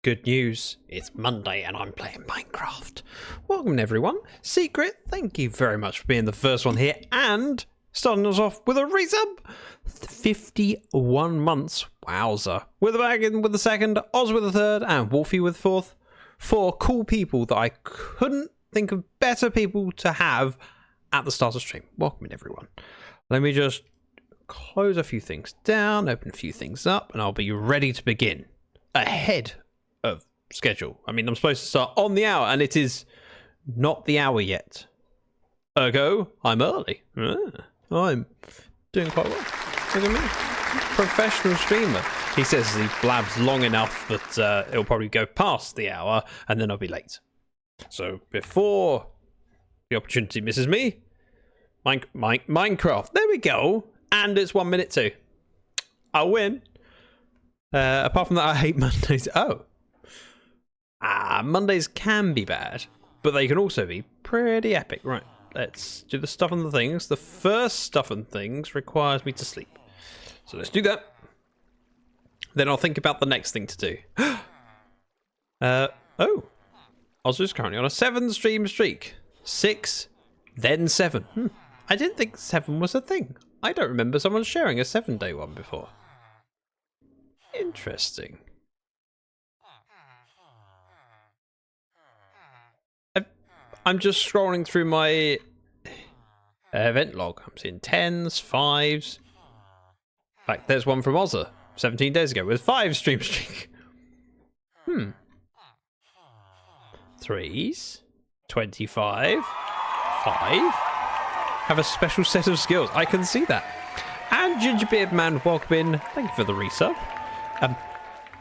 Good news, it's Monday and I'm playing Minecraft. Welcome everyone. Secret, thank you very much for being the first one here and starting us off with a resub. 51 months, wowzer. With a wagon with the second, Oz with the third, and Wolfie with fourth. 4 cool people that I couldn't think of better people to have at the start of stream. Welcome everyone. Let me just close a few things down, open a few things up, and I'll be ready to begin. Ahead of schedule. I mean, I'm supposed to start on the hour, and it is not the hour yet. Ergo, I'm early. I'm doing quite well. Look at me. Professional streamer. He says he blabs long enough that it'll probably go past the hour, and then I'll be late. So before the opportunity misses me, Minecraft. There we go. And it's 1 minute too. I'll win. Apart from that, I hate Mondays. Mondays can be bad, but they can also be pretty epic. Right, let's do the stuff and the things. The first stuff and things requires me to sleep. So let's do that. Then I'll think about the next thing to do. Oz is currently on a 7 stream streak. 6, then 7. I didn't think 7 was a thing. I don't remember someone sharing a 7-day one before. Interesting. I'm just scrolling through my event log. I'm seeing 10s, 5s. In fact, there's one from Ozza 17 days ago with 5 stream streak. 3s, 25, 5. Have a special set of skills. I can see that. And Gingerbeard Man, welcome in. Thank you for the resub.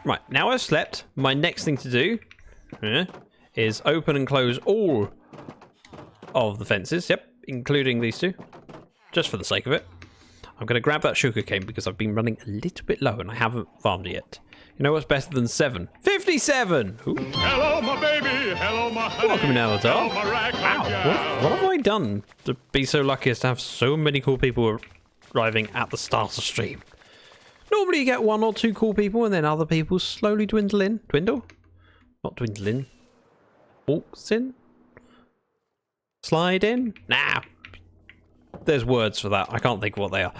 Right, now I've slept, my next thing to do is open and close all of the fences. Yep, including these 2. Just for the sake of it. I'm going to grab that sugarcane because I've been running a little bit low and I haven't farmed it yet. You know what's better than 7? 57! Ooh. Hello, my baby. Hello, my honey. Welcome in, Alatar. Wow, what have I done to be so lucky as to have so many cool people arriving at the start of stream? Normally you get 1 or 2 cool people and then other people slowly dwindle in. Dwindle? Not dwindle in. Walks in? Slide in? Nah. There's words for that. I can't think of what they are.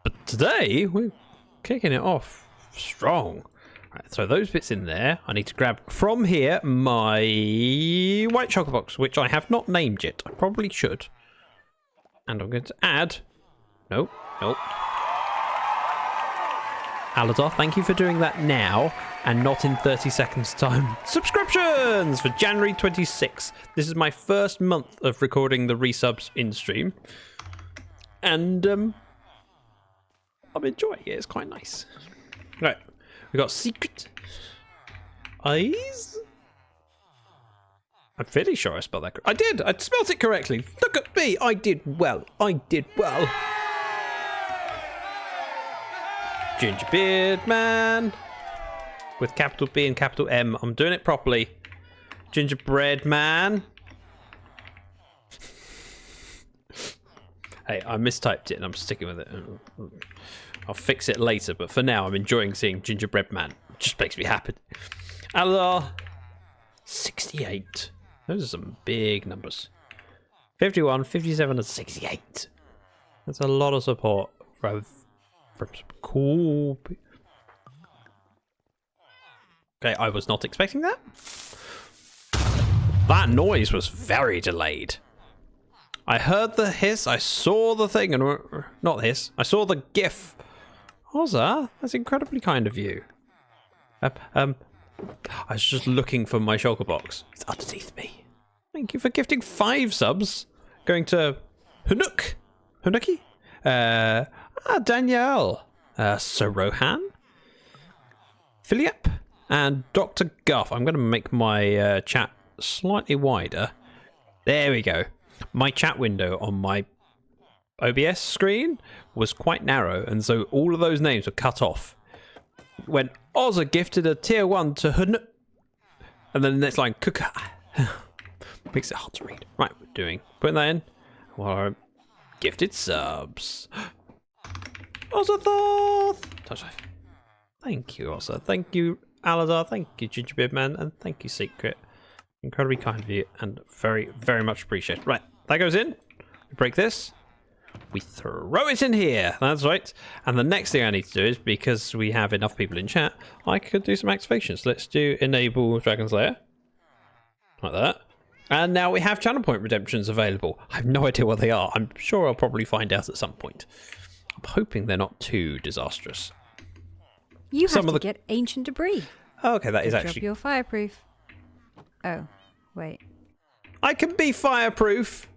But today, we're kicking it off strong. Right, throw those bits in there. I need to grab from here my white chocolate box, which I have not named yet. I probably should. And I'm going to add... Nope. Aladar, thank you for doing that now and not in 30 seconds time. Subscriptions for January 26th. This is my first month of recording the resubs in stream. And I'm enjoying it. It's quite nice. Right. We got secret eyes. I'm fairly sure I spelled that correctly. I did. I spelled it correctly. Look at me. I did well. Gingerbeard Man with capital B and capital M. I'm doing it properly. Gingerbread Man. Hey, I mistyped it and I'm sticking with it. I'll fix it later, but for now I'm enjoying seeing Gingerbread Man. It just makes me happy. Allah. 68. Those are some big numbers. 51, 57, and 68. That's a lot of support from some cool people. Okay, I was not expecting that. That noise was very delayed. I heard the hiss, I saw the thing, and not the hiss, I saw the GIF. Ozza, that's incredibly kind of you. I was just looking for my shulker box. It's underneath me. Thank you for gifting 5 subs. Going to Hanuki? Danielle, Sorohan, Philip, and Dr. Guff. I'm going to make my chat slightly wider. There we go. My chat window on my OBS screen was quite narrow, and so all of those names were cut off. When Ozza gifted a tier 1 to Hun, and then the next line, Kuka. Makes it hard to read. Right, putting that in. Well, gifted subs. Ozza Thoth! Thank you, Ozza. Thank you Aladar. Thank you, Gingerbeardman. And thank you, Secret. Incredibly kind of you and very, very much appreciated. Right, that goes in. We break this. We throw it in here. That's right. And the next thing I need to do is, because we have enough people in chat, I could do some activations. Let's do enable Dragon's Lair. Like that. And now we have channel point redemptions available. I have no idea what they are. I'm sure I'll probably find out at some point. I'm hoping they're not too disastrous. You have to get ancient debris. Oh, okay, that is Drop actually... your fireproof. Oh, wait. I can be fireproof.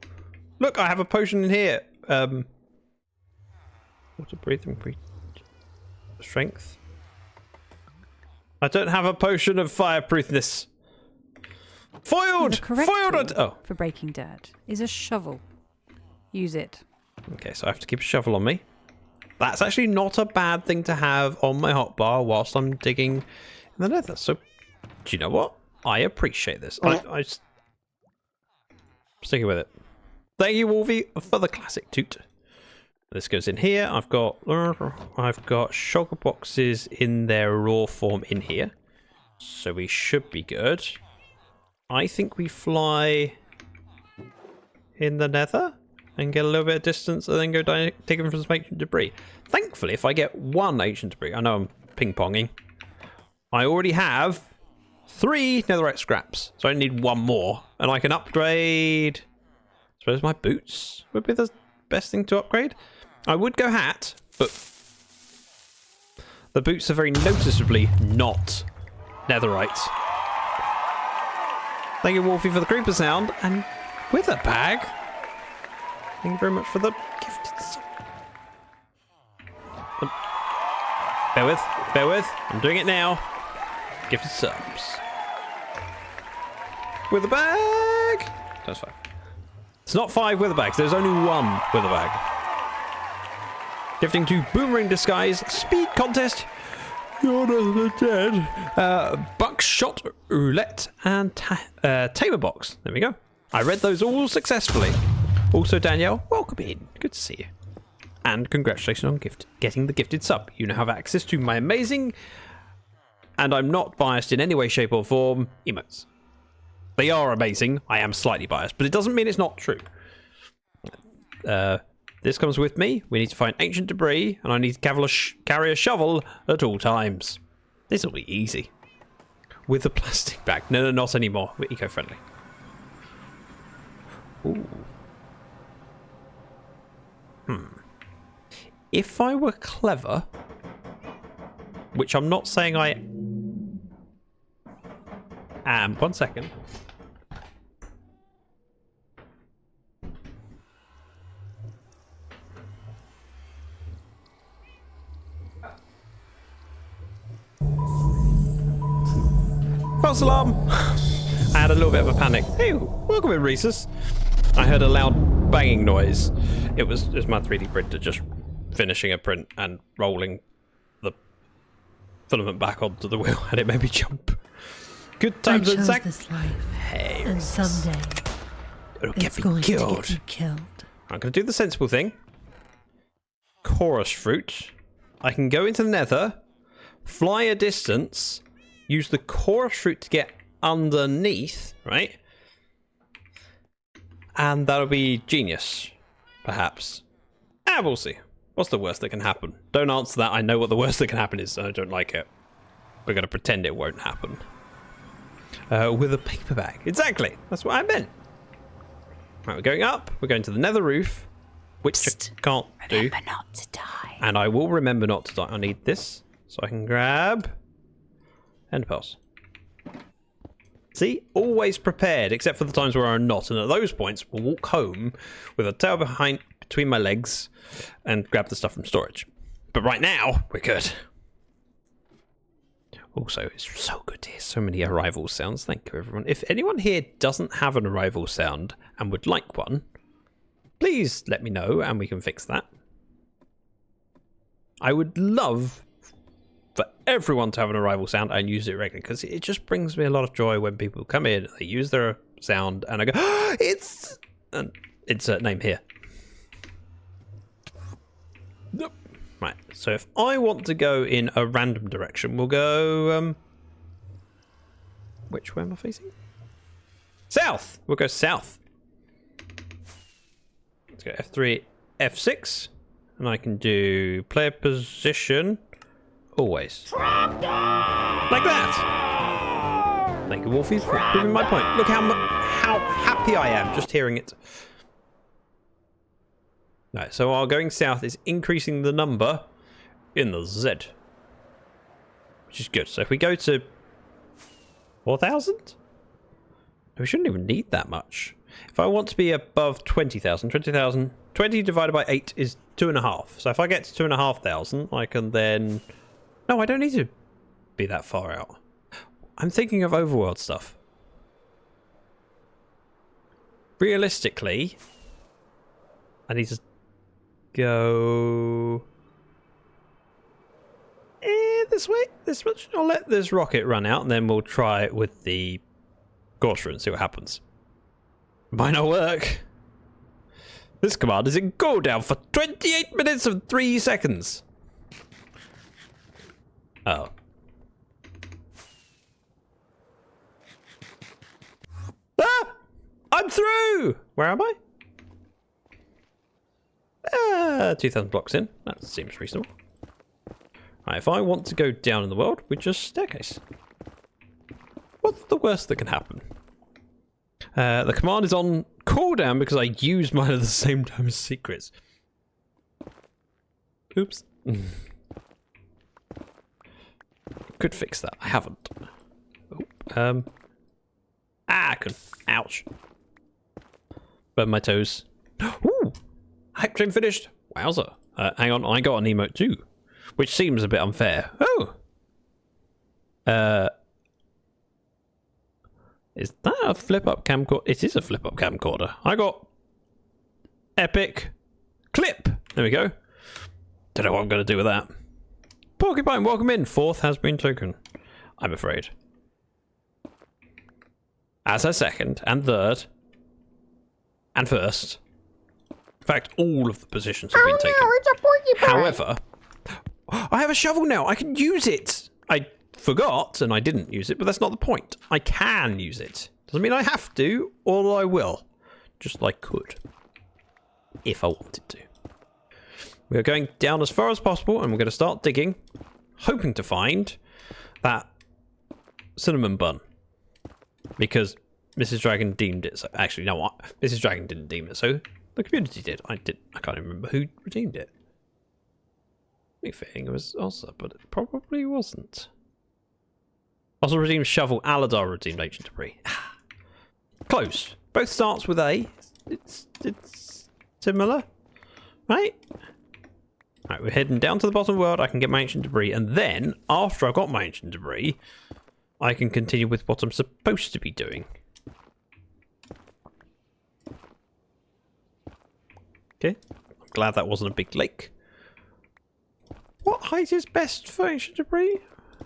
Look, I have a potion in here. Water breathing, strength. I don't have a potion of fireproofness. Foiled! Foiled! Oh. For breaking dirt is a shovel. Use it. Okay, so I have to keep a shovel on me. That's actually not a bad thing to have on my hotbar whilst I'm digging in the nether. So, do you know what? I appreciate this. I just... Sticking with it. Thank you, Wolfie, for the classic toot. This goes in here. I've got shulker boxes in their raw form in here. So we should be good. I think we fly in the nether and get a little bit of distance and then go digging for some ancient debris. Thankfully, if I get one ancient debris, I know I'm ping-ponging. I already have 3 netherite scraps, so I need 1 more. And I can upgrade... I suppose my boots would be the best thing to upgrade. I would go hat, but the boots are very noticeably not netherite. Thank you, Wolfie, for the creeper sound, and with a bag. Thank you very much for the gifted sub. Bear with. I'm doing it now. Gifted subs. With a bag. That's 5. It's not 5 with a bag. There's only 1 with a bag. Gifting to Boomerang Disguise Speed Contest. You're not dead. Buckshot Roulette and Tamer Box. There we go. I read those all successfully. Also, Danielle, welcome in. Good to see you. And congratulations on getting the gifted sub. You now have access to my amazing, and I'm not biased in any way, shape, or form, emotes. They are amazing. I am slightly biased, but it doesn't mean it's not true. This comes with me. We need to find ancient debris, and I need to carry a shovel at all times. This will be easy. With a plastic bag. No, not anymore. We're eco-friendly. Ooh. If I were clever, which I'm not saying I am. 1 second. False alarm! I had a little bit of a panic. Hey, welcome in, Rhesus. I heard a loud banging noise. It was my 3D printer just finishing a print and rolling the filament back onto the wheel, and it made me jump. Good times at Zach. This life, hey, and someday it'll it's get going me killed. to get you killed. I'm going to do the sensible thing. Chorus fruit. I can go into the nether, fly a distance, use the chorus fruit to get underneath, right? And that'll be genius, perhaps. And we'll see. What's the worst that can happen? Don't answer that. I know what the worst that can happen is. I don't like it. We're going to pretend it won't happen. With a paper bag. Exactly. That's what I meant. Right, we're going up. We're going to the nether roof, which I can't do. Remember not to die. And I will remember not to die. I need this, so I can grab end pearls. See? Always prepared, except for the times where I'm not. And at those points, we'll walk home with a tail between my legs and grab the stuff from storage. But right now, we're good. Also, it's so good to hear so many arrival sounds. Thank you, everyone. If anyone here doesn't have an arrival sound and would like one, please let me know and we can fix that. I would love for everyone to have an arrival sound and use it regularly, because it just brings me a lot of joy when people come in, they use their sound, and I go, oh, it's a name here. Right, so if I want to go in a random direction, we'll go Which way am I facing? South! We'll go south. Let's go F3, F6. And I can do player position always. Like that! Thank you, Wolfie, for proving my point. Look how happy I am just hearing it. Right, so our going south is increasing the number in the Z. Which is good. So if we go to 4,000? We shouldn't even need that much. If I want to be above 20,000, 20 divided by 8 is 2.5. So if I get to 2,500, I can then... No, I don't need to be that far out. I'm thinking of overworld stuff. Realistically, I need to go... this way, this much. I'll let this rocket run out and then we'll try it with the Gorser and see what happens. Might not work. This command is in cooldown for 28 minutes and 3 seconds. Oh. Ah! I'm through! Where am I? 2,000 blocks in. That seems reasonable. Right, if I want to go down in the world, we just staircase. What's the worst that can happen? The command is on cooldown because I used mine at the same time as secrets. Oops. Could fix that. I haven't. Oh, I couldn't. Ouch. Burn my toes. Ooh! Hype train finished. Wowza. Hang on, I got an emote too. Which seems a bit unfair. Oh! Is that a flip-up camcorder? It is a flip-up camcorder. I got epic clip. There we go. Don't know what I'm going to do with that. Porcupine, welcome in. 4th has been taken. I'm afraid. As a 2nd and 3rd and 1st. In fact, all of the positions have been taken. No, it's a porcupine. However, I have a shovel now. I can use it. I forgot and I didn't use it, but that's not the point. I can use it. Doesn't mean I have to, or I will. Just like could. If I wanted to. We are going down as far as possible and we're going to start digging, hoping to find that cinnamon bun. Because Mrs. Dragon deemed it so. Actually, no, what? Mrs. Dragon didn't deem it so. The community did. I can't even remember who redeemed it. My feeling it was Ossa, but it probably wasn't. Ossa redeemed shovel. Aladar redeemed ancient debris. Close. Both starts with A. It's similar, right? Right, we're heading down to the bottom of the world. I can get my ancient debris, and then after I've got my ancient debris, I can continue with what I'm supposed to be doing. Okay, I'm glad that wasn't a big lake. What height is best for ancient debris?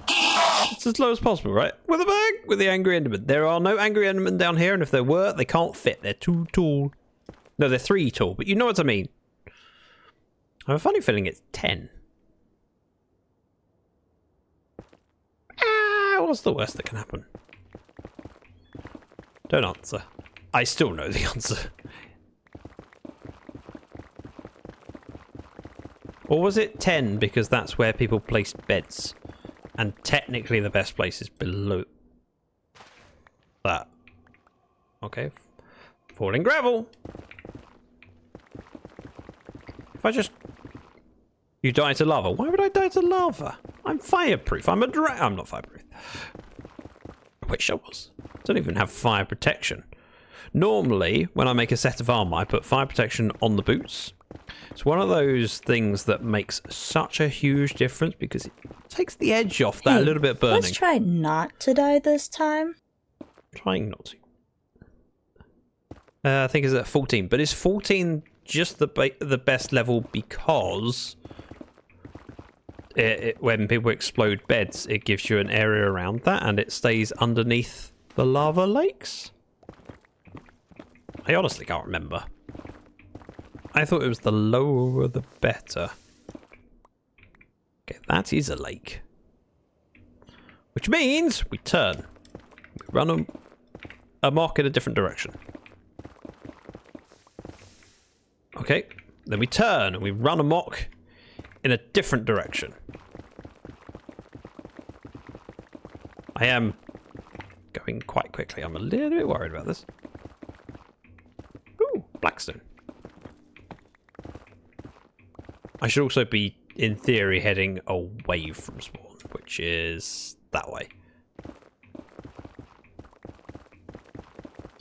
It's as low as possible, right? With a bag, with the angry enderman. There are no angry endermen down here, and if there were, they can't fit. They're too tall. No, they're 3 tall, but you know what I mean. I have a funny feeling it's 10. What's the worst that can happen? Don't answer. I still know the answer. Or was it 10 because that's where people placed beds? And technically the best place is below that. Okay. Falling gravel. If I just... You die to lava. Why would I die to lava? I'm fireproof. I'm not fireproof. I wish I was. I don't even have fire protection. Normally, when I make a set of armor, I put fire protection on the boots. It's one of those things that makes such a huge difference because it takes the edge off that little bit of burning. Let's try not to die this time. Trying not to. I think it's at 14, but is 14 just the best level because when people explode beds, it gives you an area around that and it stays underneath the lava lakes? I honestly can't remember. I thought it was the lower the better. Okay, that is a lake. Which means we turn. Run amok in a different direction. Okay, then we turn and we run amok in a different direction. I am going quite quickly. I'm a little bit worried about this. Ooh, Blackstone. I should also be, in theory, heading away from spawn, which is that way.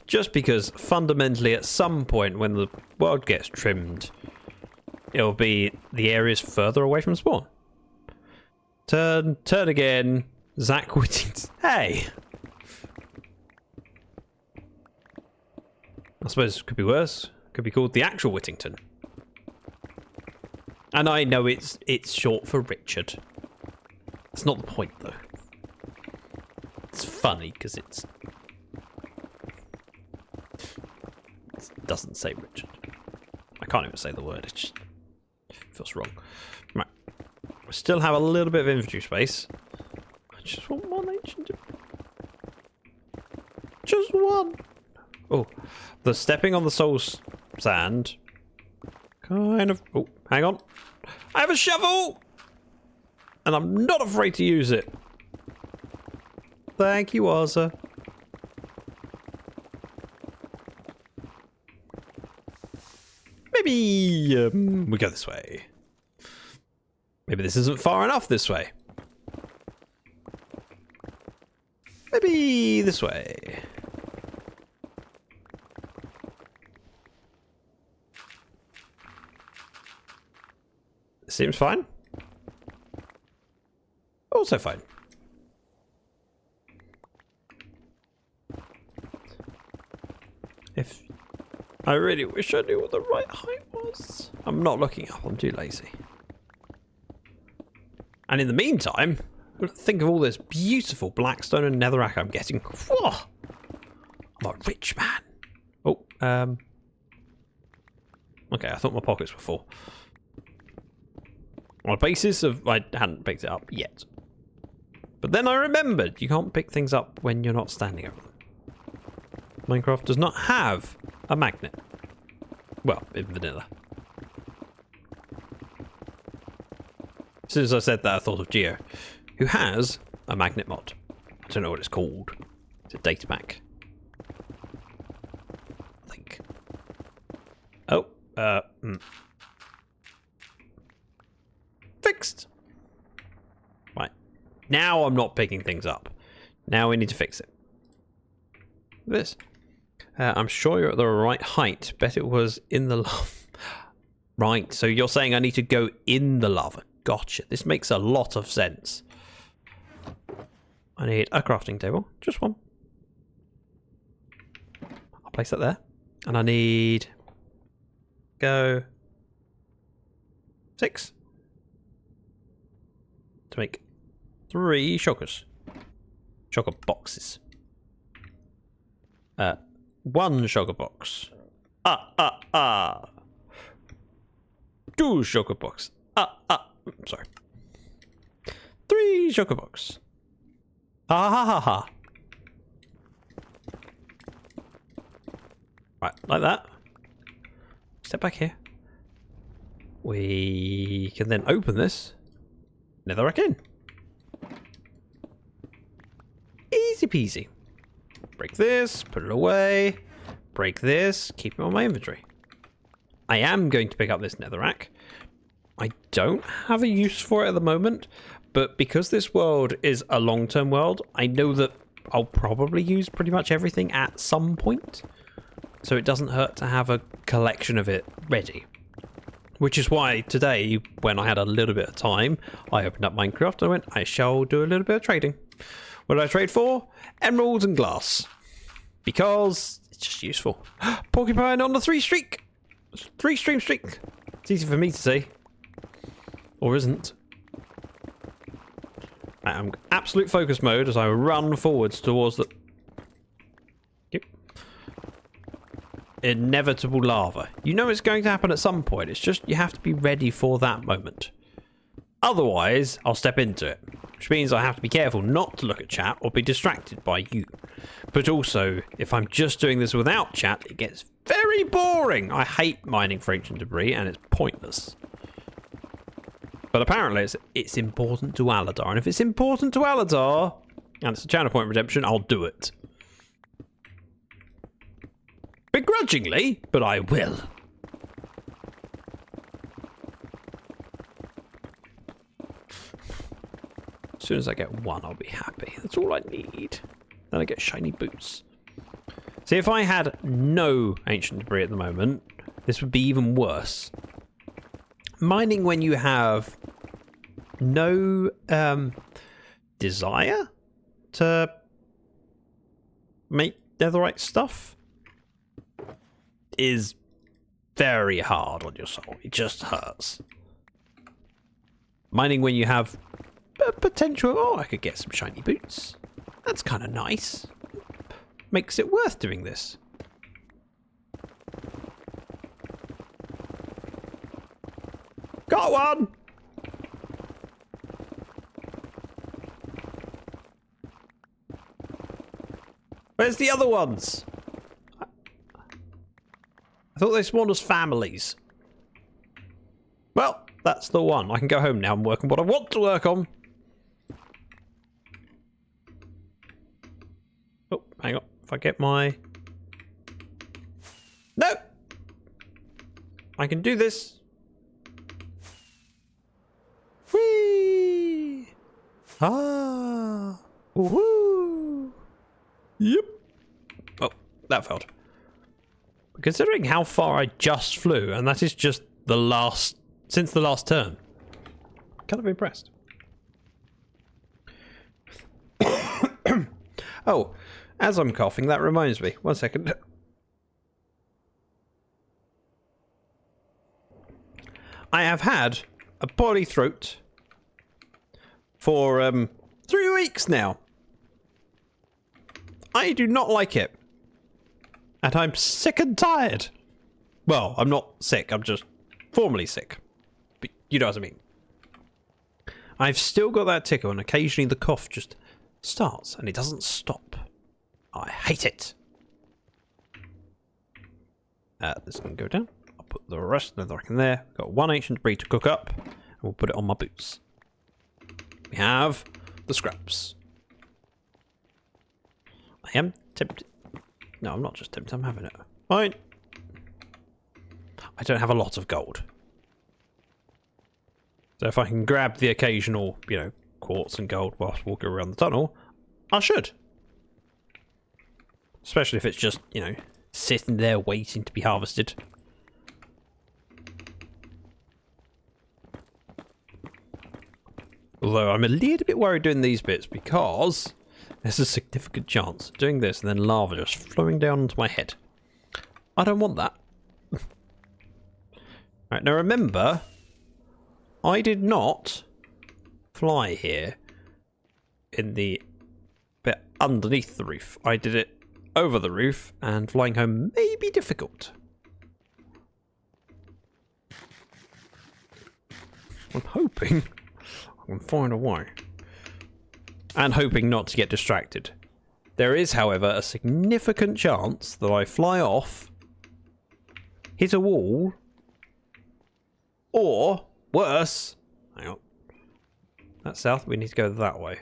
Just because fundamentally at some point when the world gets trimmed, it'll be the areas further away from spawn. Turn again. Zach Whittington. Hey! I suppose it could be worse. Could be called the actual Whittington. And I know it's short for Richard. It's not the point though. It's funny because it doesn't say Richard. I can't even say the word. It just feels wrong. Right. We still have a little bit of inventory space. I just want one ancient. Just one. Oh, the stepping on the soul's sand. Kind of. Oh, hang on. I have a shovel! And I'm not afraid to use it. Thank you, Arthur. Maybe we go this way. Maybe this isn't far enough this way. Maybe this way. Seems fine. Also fine. If I really wish I knew what the right height was. I'm not looking up, I'm too lazy. And in the meantime, think of all this beautiful blackstone and netherrack I'm getting. Whoa! I'm a rich man. Oh, okay, I thought my pockets were full. On the basis of I hadn't picked it up yet. But then I remembered you can't pick things up when you're not standing over them. Minecraft does not have a magnet. Well, in vanilla. As soon as I said that, I thought of Geode, who has a magnet mod. I don't know what it's called. It's a datapack. I think. Oh, Fixed. Right. Now I'm not picking things up. Now we need to fix it. This. I'm sure you're at the right height. Bet it was in the lava. Right, so you're saying I need to go in the lava. Gotcha. This makes a lot of sense. I need a crafting table. Just one. I'll place that there. And I need... Go... 6. To make 3 shulkers. Shulker boxes. 1 shulker box. 2 shulker box. Sorry. 3 shulker box. Ha. Right, like that. Step back here. We can then open this. Netherrack in. Easy peasy. Break this, put it away. Break this, keep it on my inventory. I am going to pick up this netherrack. I don't have a use for it at the moment, but because this world is a long-term world, I know that I'll probably use pretty much everything at some point. So it doesn't hurt to have a collection of it ready. Which is why today, when I had a little bit of time, I opened up Minecraft and I went, I shall do a little bit of trading. What did I trade for? Emeralds and glass. Because it's just useful. Porcupine on the 3 streak. 3 stream streak. It's easy for me to say. Or isn't. I'm absolute focus mode as I run forwards towards the... Yep. Inevitable lava. You know it's going to happen at some point. It's just you have to be ready for that moment. Otherwise, I'll step into it. Which means I have to be careful not to look at chat or be distracted by you. But also, if I'm just doing this without chat, it gets very boring. I hate mining for ancient debris, and it's pointless. But apparently, it's important to Aladar, and if it's important to Aladar, and it's a channel point redemption, I'll do it. Begrudgingly, but I will. As soon as I get one, I'll be happy. That's all I need. Then I get shiny boots. See, if I had no ancient debris at the moment, this would be even worse. Mining when you have no desire to make netherite stuff is very hard on your soul. It just hurts. Mining when you have a potential, oh, I could get some shiny boots. That's kind of nice. Makes it worth doing this. Got one! Where's the other ones? I thought they spawned as families. Well, that's the one. I can go home now and work on what I want to work on. Oh, hang on. If I get my... No! I can do this. Whee! Ah! Woohoo! Yep. Oh, that failed. Considering how far I just flew, and that is just the last... since the last turn. Kind of impressed. Oh, as I'm coughing, that reminds me. 1 second. I have had a body throat for 3 weeks now. I do not like it. And I'm sick and tired. Well, I'm not sick, I'm just formally sick. But you know what I mean. I've still got that tickle, and occasionally the cough just starts and it doesn't stop. I hate it. This can go down. I'll put the rest of the netherrack in there. Got 1 ancient debris to cook up, and we'll put it on my boots. We have the scraps. I am tempted. No, I'm not just tempted, I'm having it. Fine. I don't have a lot of gold. So if I can grab the occasional, you know, quartz and gold whilst walking around the tunnel, I should. Especially if it's just, you know, sitting there waiting to be harvested. Although I'm a little bit worried doing these bits because there's a significant chance of doing this and then lava just flowing down onto my head. I don't want that. Right, now remember, I did not fly here in the bit underneath the roof. I did it over the roof, and flying home may be difficult. I'm hoping I can find a way. And hoping not to get distracted. There is, however, a significant chance that I fly off, hit a wall, or, worse, hang on, that's south, we need to go that way.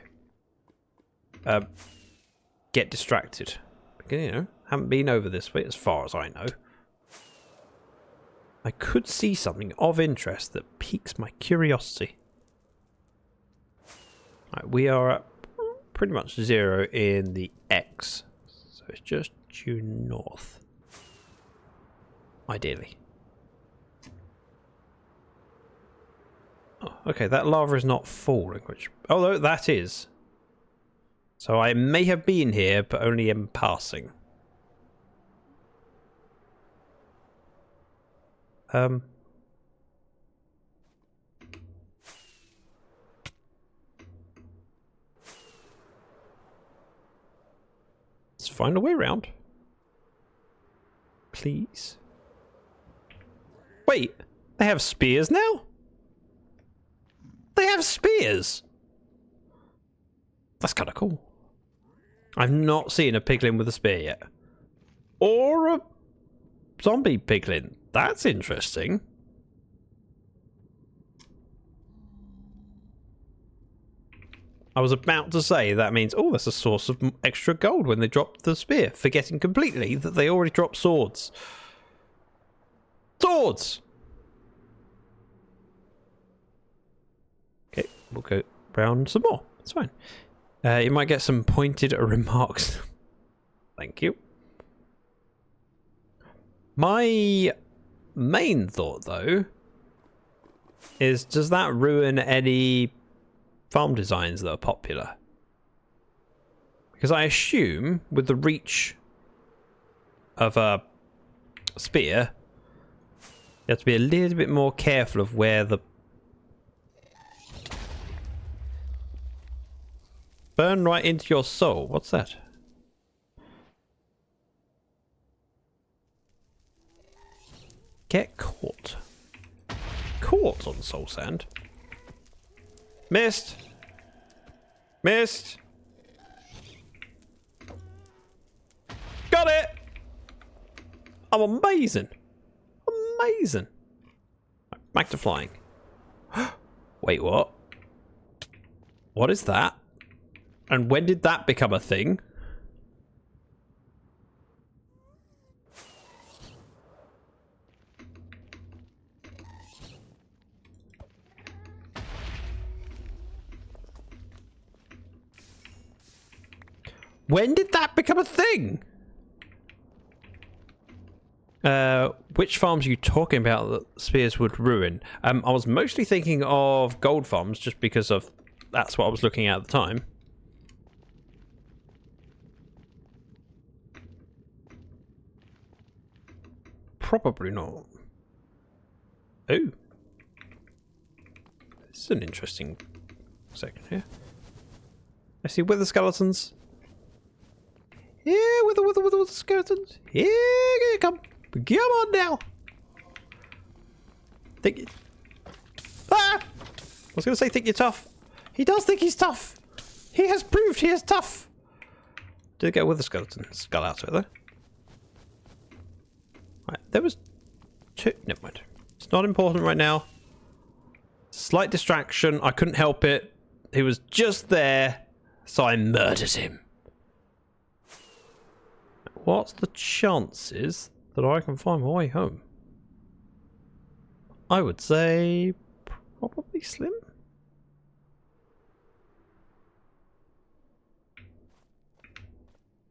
Get distracted. Because, you know, haven't been over this way as far as I know. I could see something of interest that piques my curiosity. Right, we are at pretty much 0 in the X, so it's just due north. Ideally. Oh, okay, that lava is not falling, which... although that is. So I may have been here, but only in passing. Let's find a way around. Please. Wait, they have spears now? They have spears! That's kind of cool. I've not seen a piglin with a spear yet. Or a zombie piglin. That's interesting. I was about to say that means, oh, that's a source of extra gold when they drop the spear, forgetting completely that they already dropped swords. Swords! Okay, we'll go round some more. It's fine. You might get some pointed remarks. Thank you. My main thought, though, is does that ruin any farm designs that are popular? Because I assume with the reach of a spear, you have to be a little bit more careful of where the... Burn right into your soul. What's that? Get caught. Caught on soul sand. Missed. Missed. Got it. I'm amazing. Amazing. Back to flying. Wait, what? What is that? And when did that become a thing? When did that become a thing? Which farms are you talking about that spears would ruin? I was mostly thinking of gold farms just because of that's what I was looking at the time. Probably not. Oh. This is an interesting section here. I see wither skeletons. Yeah, wither skeletons. Here you come. Come on now. Think. Ah! I was going to say think you're tough. He does think he's tough. He has proved he is tough. Did it get a wither skeleton skull out of it though? Right, there was two. Never mind. It's not important right now. Slight distraction. I couldn't help it. He was just there, so I murdered him. What's the chances that I can find my way home? I would say probably slim.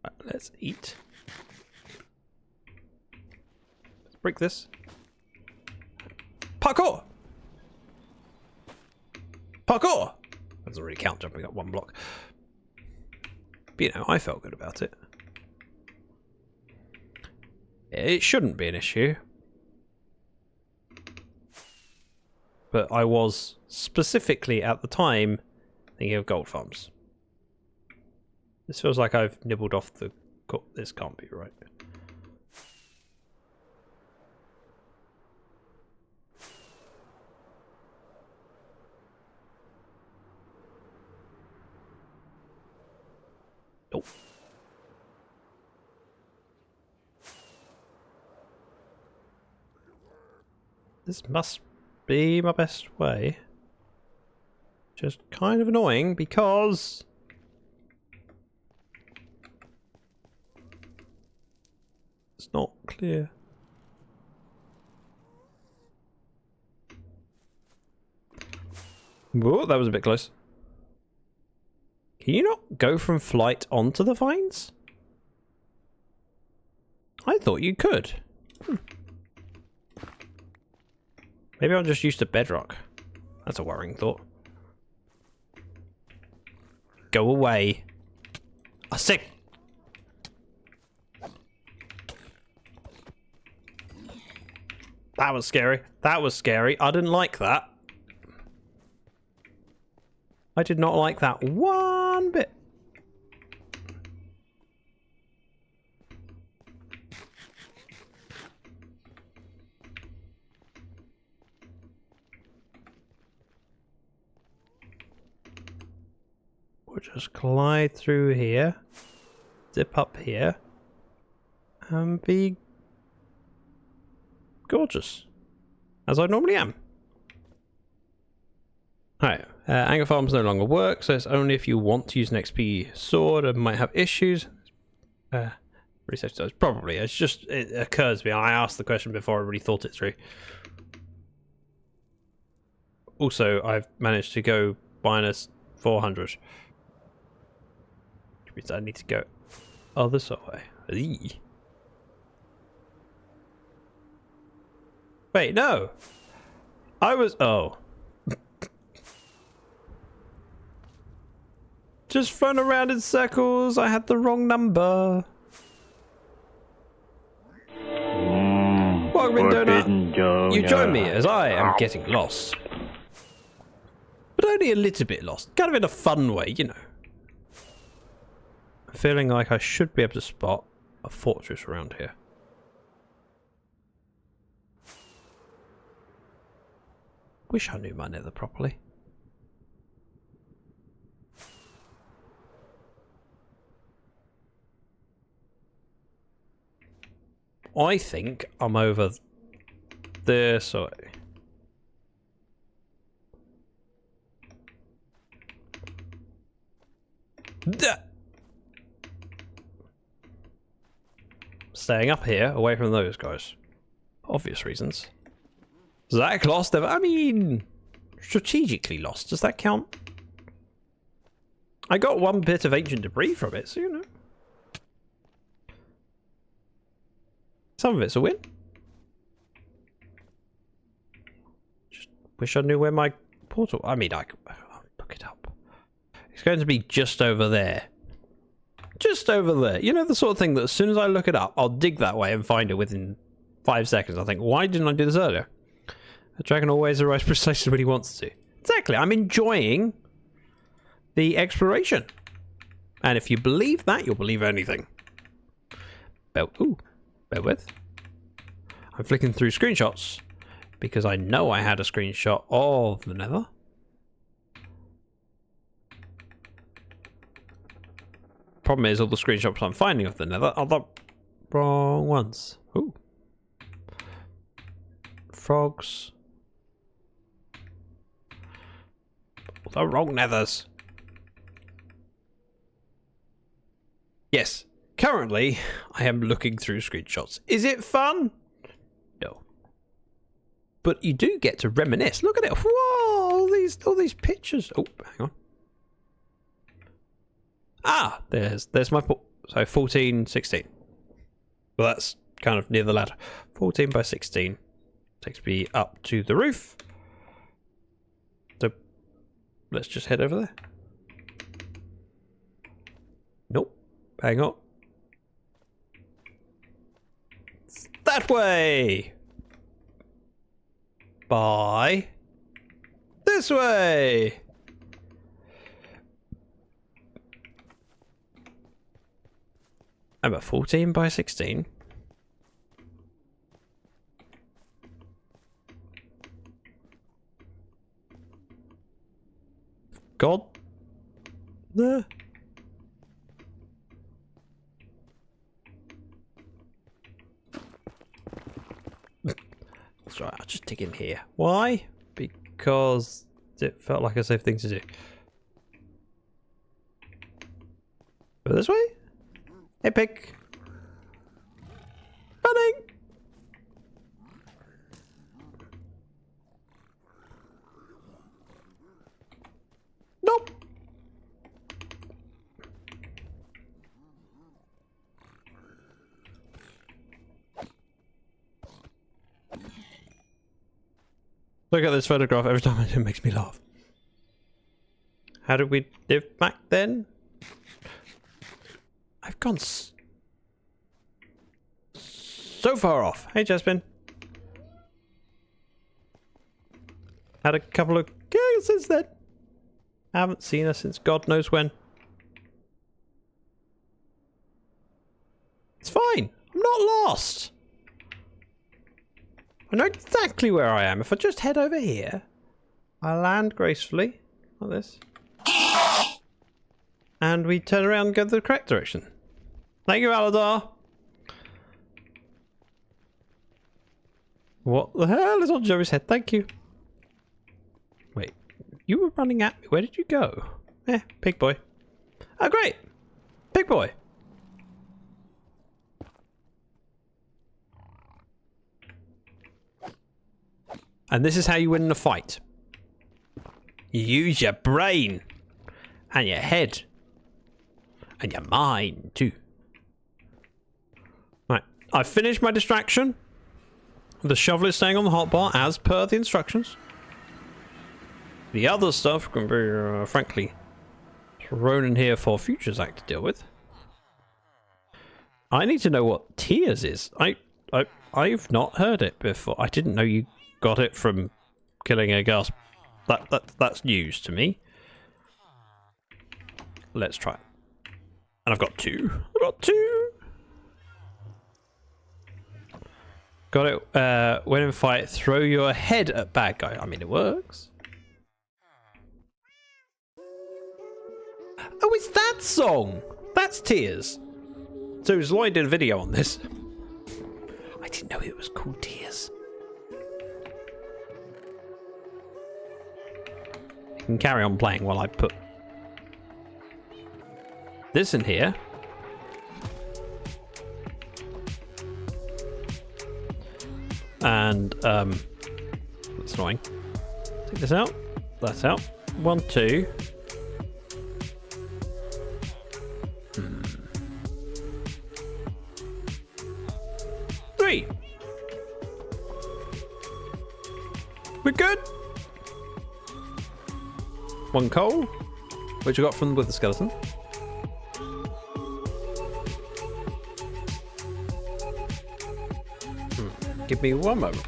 Right, let's eat. Let's break this. Parkour! Parkour! That doesn't really count jumping up one block. But you know, I felt good about it. It shouldn't be an issue. But I was specifically at the time thinking of gold farms. This feels like I've nibbled off the... This can't be right. Nope. This must be my best way. Just kind of annoying because... it's not clear. Whoa, that was a bit close. Can you not go from flight onto the vines? I thought you could. Maybe I'm just used to bedrock. That's a worrying thought. Go away. I'm sick. That was scary. That was scary. I didn't like that. I did not like that one bit. We'll just glide through here. dip up here and be gorgeous, as I normally am. Alright, anger farms no longer work, so it's only if you want to use an XP sword and might have issues. Research those, probably. It occurs to me. I asked the question before I really thought it through. Also, I've managed to go minus 400. Which means I need to go other side. Eee. Wait, no. Oh. Just run around in circles. I had the wrong number. Welcome in, Donut. You join me as I am getting lost. But only a little bit lost. Kind of in a fun way, you know. I'm feeling like I should be able to spot a fortress around here. Wish I knew my nether properly. I think I'm over this way. Staying up here, away from those guys. Obvious reasons. Zach lost them. I mean, strategically lost. Does that count? I got one bit of ancient debris from it, so you know. Some of it's a win. Just wish I knew where my portal... I mean, I'll look it up. It's going to be just over there. Just over there. You know, the sort of thing that as soon as I look it up, I'll dig that way and find it within 5 seconds. I think, why didn't I do this earlier? The dragon always arrives precisely when he wants to. Exactly. I'm enjoying the exploration. And if you believe that, you'll believe anything. Bear with. I'm flicking through screenshots because I know I had a screenshot of the nether. Problem is, all the screenshots I'm finding of the nether are the wrong ones. Ooh. Frogs. The wrong nethers. Yes. Currently, I am looking through screenshots. Is it fun? No. But you do get to reminisce. Look at it. Whoa, all these pictures. Oh, hang on. Ah, there's my so 14, 16. Well, that's kind of near the ladder. 14 by 16 takes me up to the roof. So let's just head over there. Nope. Hang on. That way! By this way! I'm at 14 by 16. God? There. That's right, I'll just dig in here. Why? Because it felt like a safe thing to do. Go this way? Hey, pig. Running! Nope! Look at this photograph every time it makes me laugh. How did we live back then? I've gone so far off. Hey, Jasmine. Had a couple of gigs since then. Haven't seen her since God knows when. It's fine. I'm not lost. I know exactly where I am. If I just head over here, I land gracefully, like this. And we turn around and go the correct direction. Thank you, Aladar. What the hell is on Joey's head? Thank you. Wait, you were running at me. Where did you go? Pig boy. Oh, great. Pig boy. And this is how you win in a fight. You use your brain. And your head. And your mind, too. Right. I've finished my distraction. The shovel is staying on the hotbar as per the instructions. The other stuff can be, frankly, thrown in here for future Zach to deal with. I need to know what tears is. I've not heard it before. I didn't know you got it from killing a ghast. That's news to me. Let's try it. And I've got two. Got it. When in fight, throw your head at bad guy. I mean, it works. Oh, it's that song. That's Tears. So Lloyd did a video on this. I didn't know it was called Tears. You can carry on playing while I put this in here. And that's annoying. Take this out. That's out. 1, 2. 3. We're good. 1 coal, which I got from with the skeleton. Give me one moment.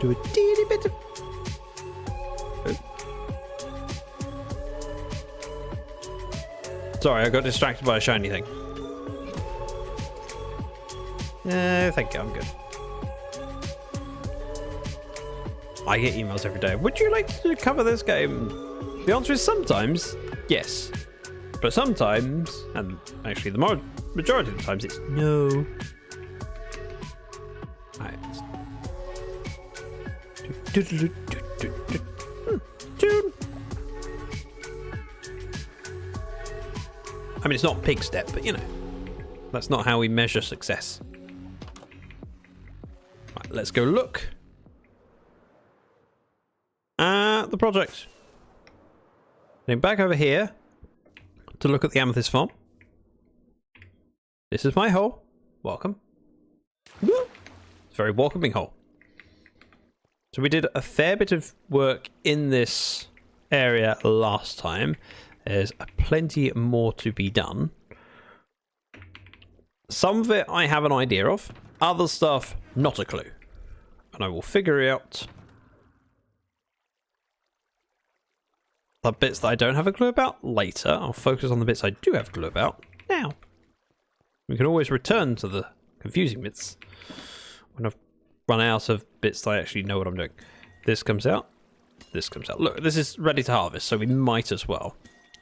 Do a teeny bit of... Sorry, I got distracted by a shiny thing. Thank you, I'm good. I get emails every day. Would you like to cover this game? The answer is sometimes, yes. But sometimes, and actually the majority of the times, it's no. Right. Tune. I mean, it's not pig step, but you know, that's not how we measure success. Right, let's go look at the project. Then back over here to look at the Amethyst farm. This is my hole. Welcome. It's a very welcoming hole. So we did a fair bit of work in this area last time. There's plenty more to be done. Some of it I have an idea of. Other stuff, not a clue. And I will figure out the bits that I don't have a clue about later. I'll focus on the bits I do have a clue about now. We can always return to the confusing bits when I've run out of bits that I actually know what I'm doing. This comes out. This comes out. Look, this is ready to harvest, so we might as well.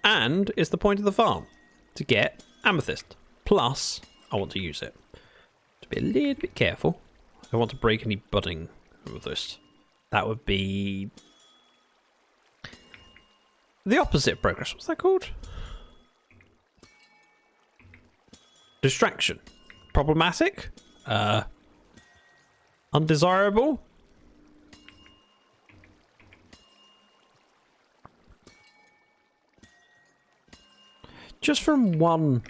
And it's the point of the farm to get Amethyst. Plus, I want to use it. To be a little bit careful. I don't want to break any budding with this. That would be the opposite of progress. What's that called? Distraction. Problematic. Undesirable. Just from one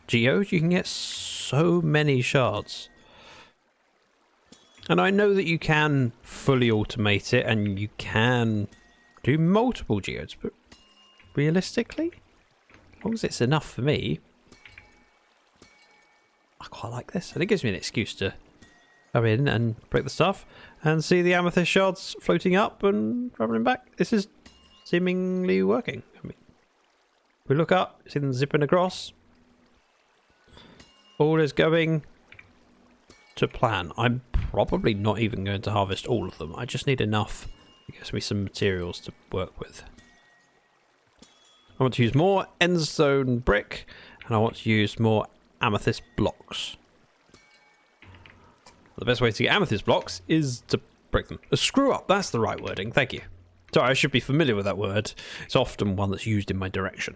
Geode, you can get so many shards. And I know that you can fully automate it and you can do multiple Geodes, but realistically, as long as it's enough for me, I quite like this. And it gives me an excuse to come in and break the stuff and see the Amethyst shards floating up and traveling back. This is seemingly working. I mean, we look up, see them zipping across. All is going to plan. I'm probably not even going to harvest all of them. I just need enough. It gives me some materials to work with. I want to use more endstone brick, and I want to use more amethyst blocks. The best way to get amethyst blocks is to break them. Screw up, that's the right wording, thank you. Sorry, I should be familiar with that word. It's often one that's used in my direction.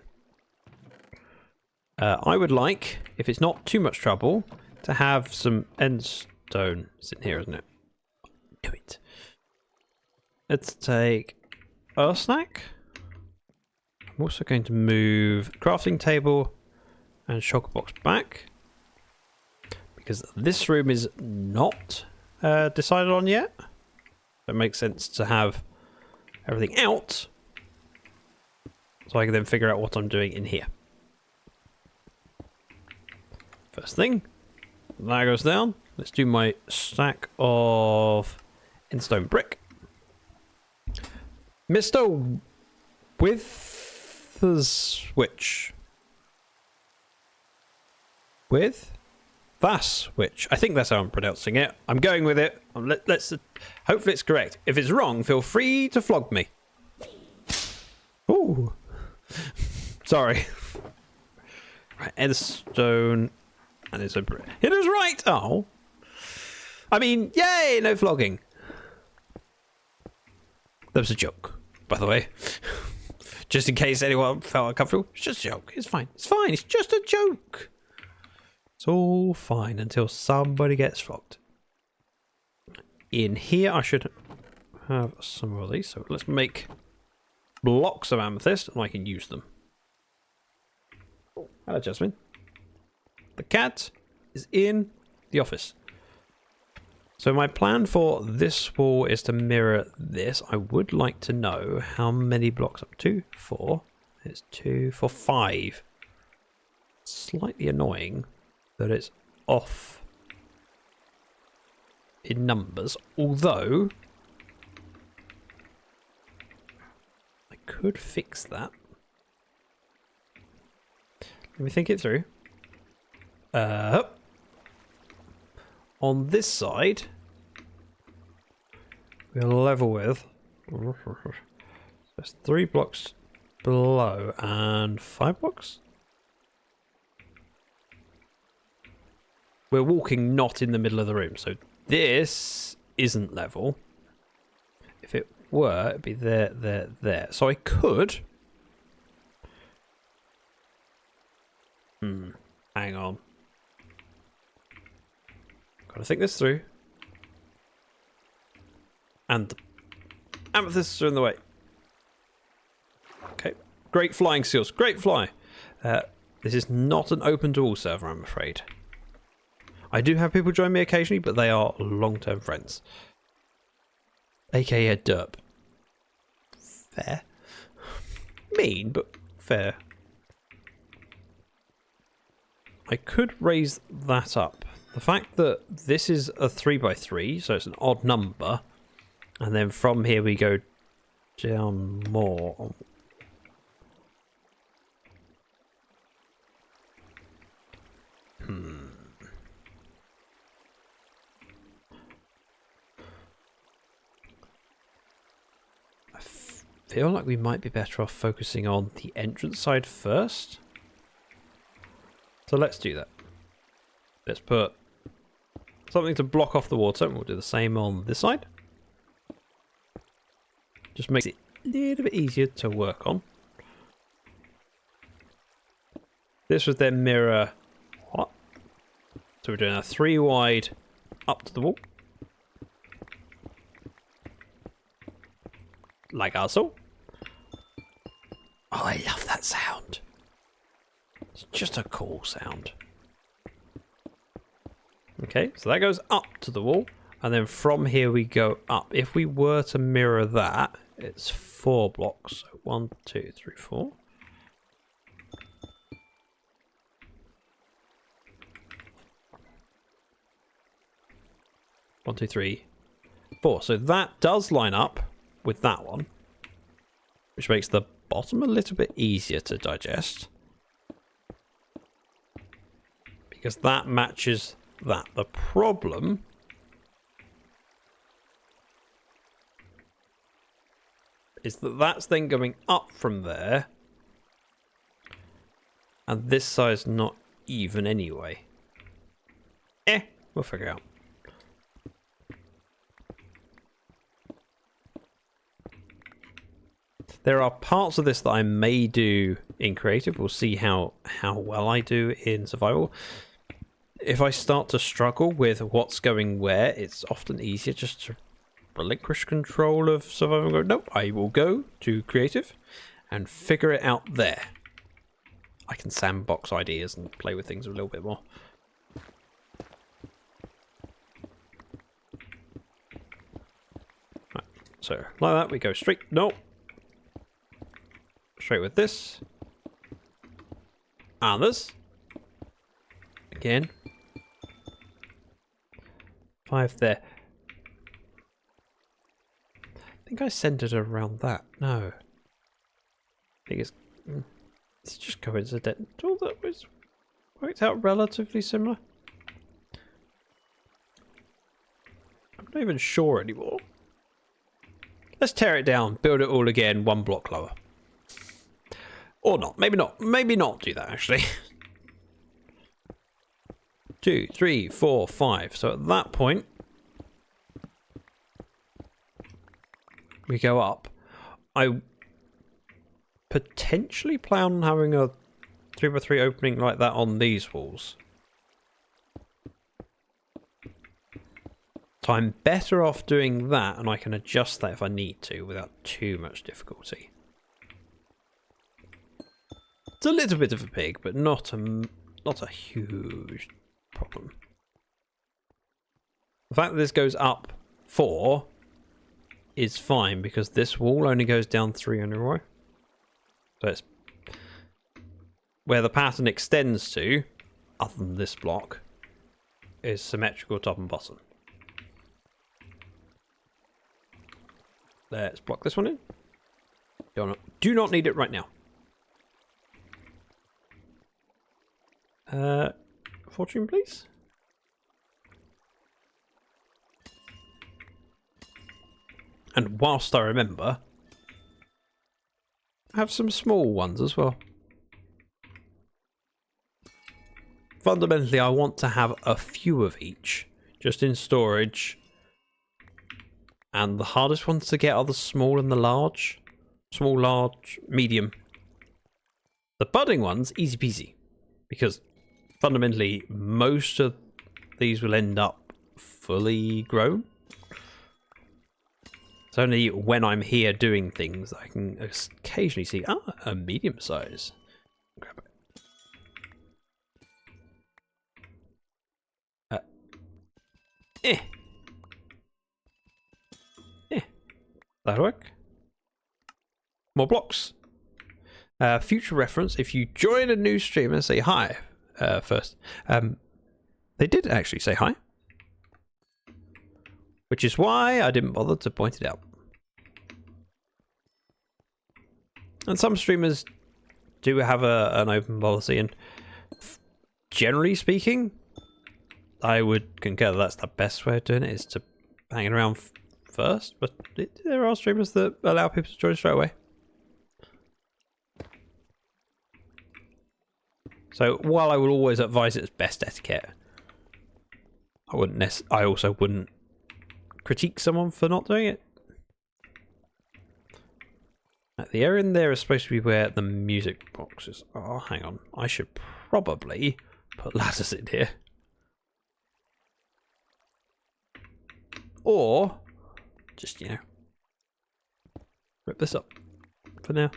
I would like, if it's not too much trouble, to have some endstone. It's in here, isn't it? Do it. Let's take a snack. I'm also going to move crafting table and shulker box back, because this room is not decided on yet. It makes sense to have everything out so I can then figure out what I'm doing in here. First thing, that goes down. Let's do my stack of endstone brick. Mr. With the switch. With that switch. I think that's how I'm pronouncing it. I'm going with it. Let's hopefully it's correct. If it's wrong, feel free to flog me. Ooh. Sorry. Right, endstone. And it's a brick. It is right! Oh. I mean, yay! No flogging. That was a joke, by the way. Just in case anyone felt uncomfortable. It's just a joke. It's fine. It's fine. It's just a joke. It's all fine until somebody gets flogged. In here, I should have some of these. So let's make blocks of amethyst and I can use them. Hello, Jasmine. The cat is in the office. So my plan for this wall is to mirror this. I would like to know how many blocks up. 2, 4. It's 2, 4, 5. Slightly annoying that it's off in numbers. Although I could fix that. Let me think it through. On this side, we'll level with. There's 3 blocks below and 5 blocks. We're walking not in the middle of the room, so this isn't level. If it were, it'd be there, there, there. So I could. Hang on. Gotta think this through. And the amethysts are in the way. Okay. Great flying seals. Great fly. This is not an open to all server, I'm afraid. I do have people join me occasionally, but they are long-term friends. AKA a derp. Fair. Mean, but fair. I could raise that up. The fact that this is a 3x3, so it's an odd number, and then from here we go down more. I feel like we might be better off focusing on the entrance side first. So let's do that. Let's put something to block off the water, and we'll do the same on this side. Just makes it a little bit easier to work on. This would then mirror what? So we're doing a 3 wide up to the wall. Like so. Oh, I love that sound. It's just a cool sound. Okay, so that goes up to the wall, and then from here we go up. If we were to mirror that, it's 4 blocks. So 1, 2, 3, 4. One, two, three, 4. So that does line up with that one, which makes the bottom a little bit easier to digest, because that matches that. The problem is that that's then going up from there And this side's not even anyway. We'll figure it out. There are parts of this that I may do in creative. We'll see how well I do in survival. If I start to struggle with what's going where, it's often easier just to relinquish control of survival and go, nope, I will go to creative and figure it out there. I can sandbox ideas and play with things a little bit more. Right, so like that, we go straight. No. Straight with this. And this. Again. 5 there. I think I centered around that. No. I think it's just coincidental that was worked out relatively similar. I'm not even sure anymore. Let's tear it down, build it all again, 1 block lower. Or not. Maybe not. Maybe not do that, actually. 2, 3, 4, 5. So at that point, we go up. I potentially plan on having a 3x3 opening like that on these walls. So I'm better off doing that, and I can adjust that if I need to without too much difficulty. It's a little bit of a pig, but not a huge problem. The fact that this goes up 4 is fine because this wall only goes down 3 in a row. So it's where the pattern extends to, other than this block, is symmetrical top and bottom. Let's block this one in. Do not need it right now. Fortune, please. And whilst I remember, I have some small ones as well. Fundamentally, I want to have a few of each, just in storage. And the hardest ones to get are the small and the large. Small, large, medium. The budding ones, easy peasy. Because fundamentally, most of these will end up fully grown. It's only when I'm here doing things I can occasionally see, a medium size. Grab it. That'll work. More blocks. Future reference, if you join a new streamer, say hi first. They did actually say hi. Which is why I didn't bother to point it out. And some streamers do have an open policy, and generally speaking, I would concur that that's the best way of doing it, is to hang around first, but there are streamers that allow people to join straight away. So while I will always advise it as best etiquette, I also wouldn't critique someone for not doing it. The area in there is supposed to be where the music box is. Oh, hang on. I should probably put ladders in here. Or just, rip this up for now.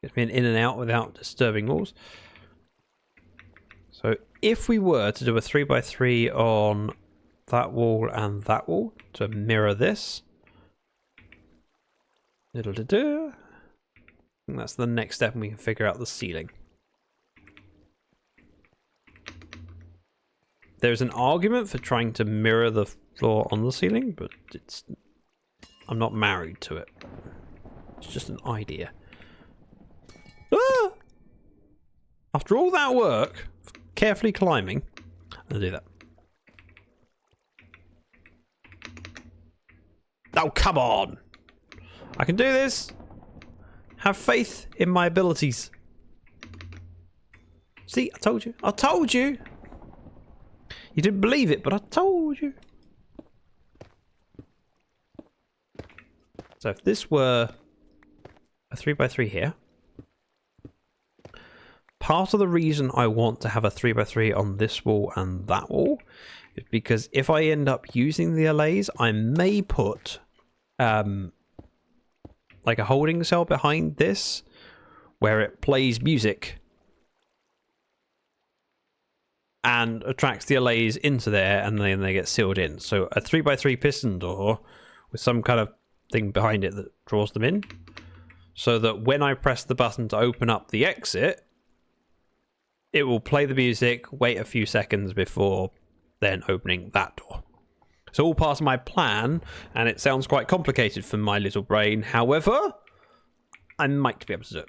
Gets me an in and out without disturbing walls. So if we were to do a 3x3 on that wall and that wall to mirror this, and that's the next step, and we can figure out the ceiling. There's an argument for trying to mirror the floor on the ceiling, but I'm not married to it. It's just an idea. Ah! After all that work, carefully climbing, I'll do that. Oh, come on! I can do this! Have faith in my abilities. See, I told you. I told you. You didn't believe it, but I told you. So if this were a 3x3 here, part of the reason I want to have a 3x3 on this wall and that wall is because if I end up using the allays, I may put like a holding cell behind this where it plays music and attracts the allays into there, and then they get sealed in. So a 3x3 piston door with some kind of thing behind it that draws them in, so that when I press the button to open up the exit, it will play the music, wait a few seconds before then opening that door. It's all part of my plan, and it sounds quite complicated for my little brain. However, I might be able to do it.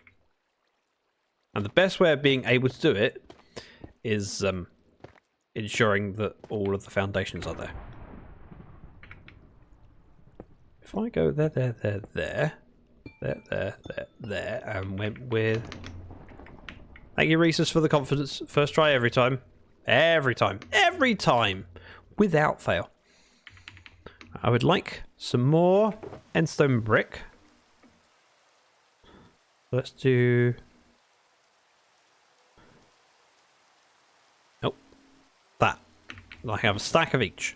And the best way of being able to do it is ensuring that all of the foundations are there. If I go there, and went with... Thank you, Reese's, for the confidence. First try every time. Every time. Every time. Without fail. I would like some more endstone brick. Let's do... Nope. That. I have a stack of each.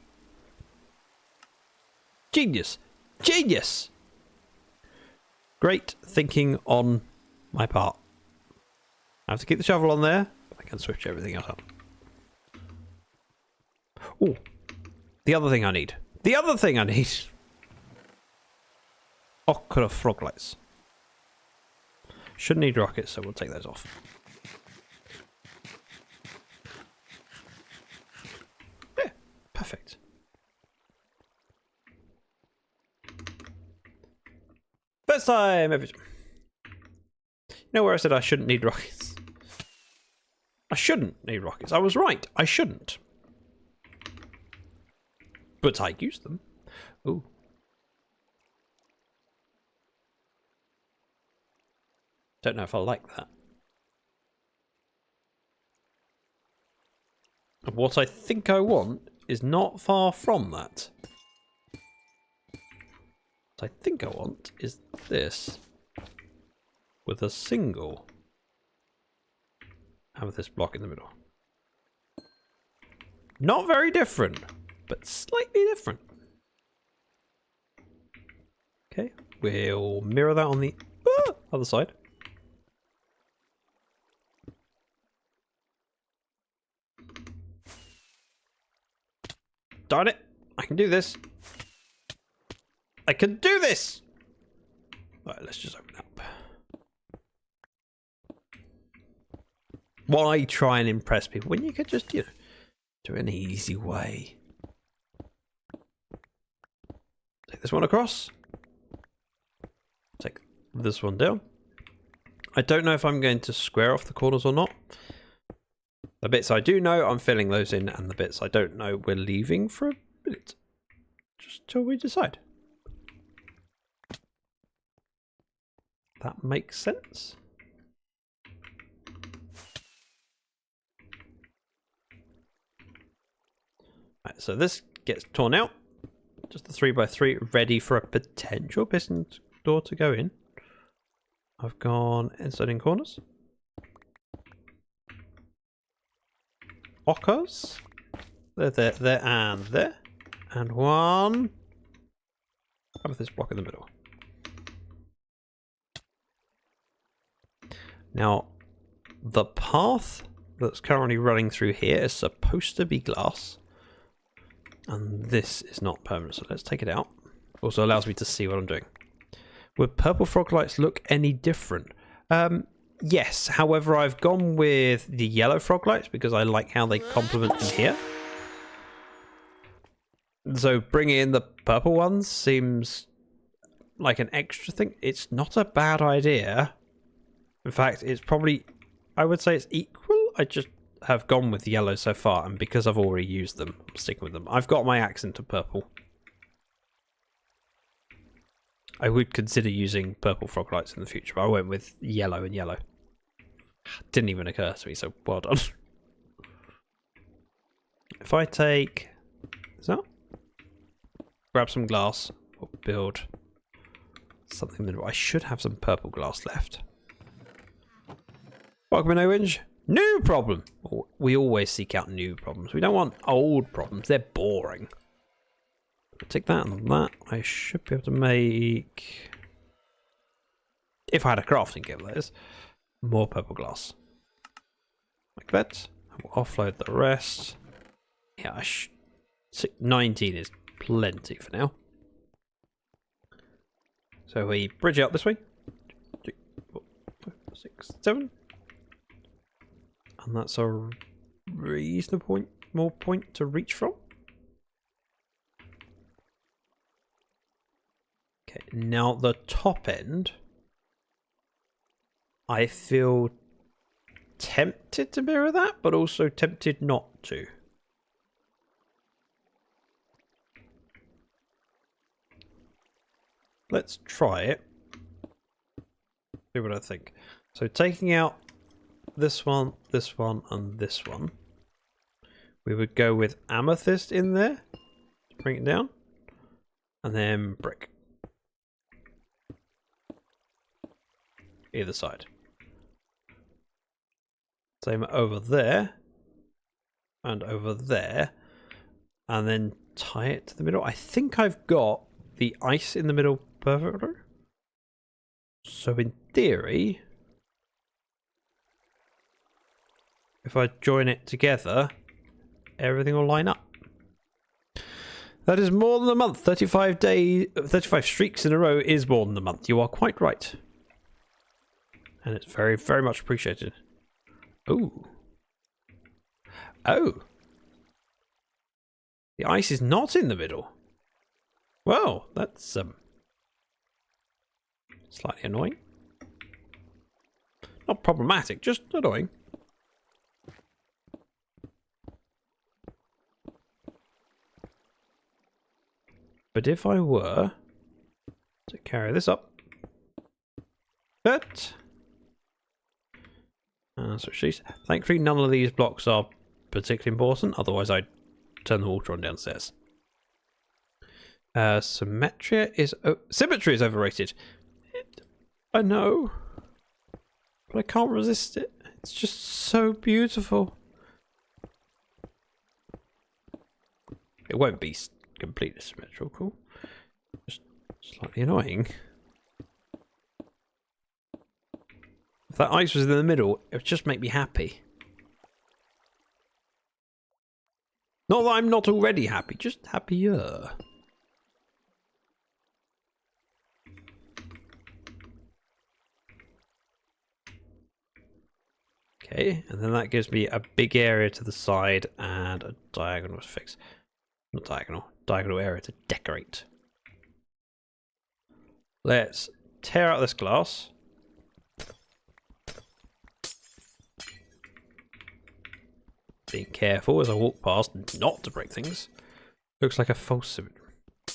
Genius. Genius! Great thinking on my part. I have to keep the shovel on there, but I can switch everything else up. Oh, the other thing I need. The other thing I need. Ochre frog lights. Shouldn't need rockets, so we'll take those off. Yeah, perfect. First time ever. You know where I said I shouldn't need rockets? I shouldn't need rockets. I was right. I shouldn't. But I use them. Ooh. Don't know if I like that. And what I think I want is not far from that. What I think I want is this. With a single amethyst block in the middle. Not very different, but slightly different. Okay, we'll mirror that on the other side. Darn it! I can do this. I can do this! Alright, let's just open up. Why try and impress people when you could just, you know, do it an easy way? Take this one across. Take this one down. I don't know if I'm going to square off the corners or not. The bits I do know, I'm filling those in, and the bits I don't know, we're leaving for a minute. Just till we decide. That makes sense. Right, so this gets torn out. Just the 3x3 ready for a potential piston door to go in. I've gone inside in corners. Ochres. There, and there. And one. Amethyst block in the middle. Now, the path that's currently running through here is supposed to be glass. And this is not permanent, so let's take it out. Also allows me to see what I'm doing. Would purple frog lights look any different? Yes, however, I've gone with the yellow frog lights because I like how they complement in here. So bringing in the purple ones seems like an extra thing. It's not a bad idea. In fact, it's probably, I would say it's equal. I just have gone with yellow so far, and because I've already used them, I'm sticking with them. I've got my accent of purple. I would consider using purple frog lights in the future, but I went with yellow and yellow. Didn't even occur to me, so well done. If I take this out, grab some glass, or build something that I should have some purple glass left. Welcome in, Orange. New problem! We always seek out new problems. We don't want old problems. They're boring. Take that and that. I should be able to make... If I had a crafting kit, that is. More purple glass. Like that. We'll offload the rest. Yeah, 19 is plenty for now. So we bridge out this way. 2, 3, 4, 5, 6, 7. And that's a reasonable more point to reach from. Okay, now the top end. I feel tempted to mirror that, but also tempted not to. Let's try it. See what I think. So taking out this one, and this one. We would go with Amethyst in there to bring it down. And then brick. Either side. Same over there. And over there. And then tie it to the middle. I think I've got the ice in the middle perfectly. So in theory, if I join it together, everything will line up. That is more than a month. 35 streaks in a row is more than a month. You are quite right. And it's very, very much appreciated. Ooh. Oh. The ice is not in the middle. Well, that's slightly annoying. Not problematic, just annoying. But if I were to carry this up, but so she's thankfully none of these blocks are particularly important. Otherwise, I'd turn the water on downstairs. Symmetry is overrated. I know, but I can't resist it. It's just so beautiful. It won't be completely symmetrical. Just slightly annoying. If that ice was in the middle, it would just make me happy. Not that I'm not already happy, just happier. Okay, and then that gives me a big area to the side and a diagonal to fix. Not diagonal, diagonal area to decorate. Let's tear out this glass. Being careful as I walk past not to break things. Looks like a false symmetry. I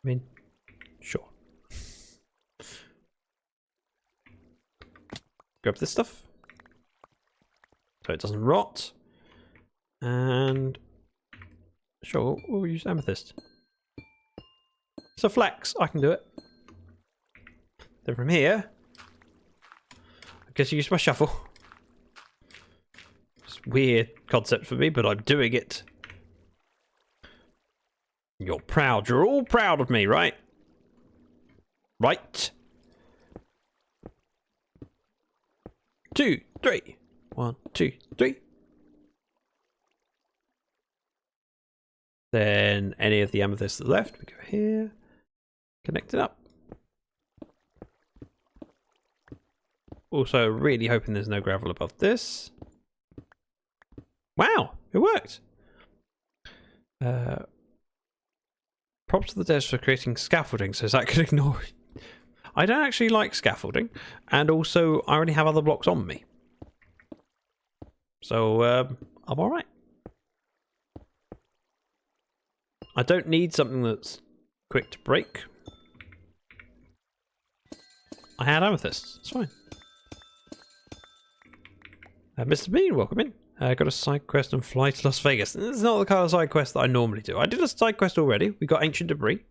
mean, sure. Grab this stuff so it doesn't rot. And sure, we'll use Amethyst. It's a flex, I can do it. Then from here, I guess you use my shovel. It's a weird concept for me, but I'm doing it. You're proud. You're all proud of me, right? Right. 2, 3. 1, 2, 3. Then any of the amethysts that are left, we go here, connect it up. Also, really hoping there's no gravel above this. Wow, it worked. Props to the devs for creating scaffolding, so Zach can ignore it. I don't actually like scaffolding, and also I already have other blocks on me. So, I'm alright. I don't need something that's quick to break. I had amethyst, it's fine. Mr. Bean, welcome in. Got a side quest and fly to Las Vegas. It's not the kind of side quest that I normally do. I did a side quest already. We got Ancient Debris,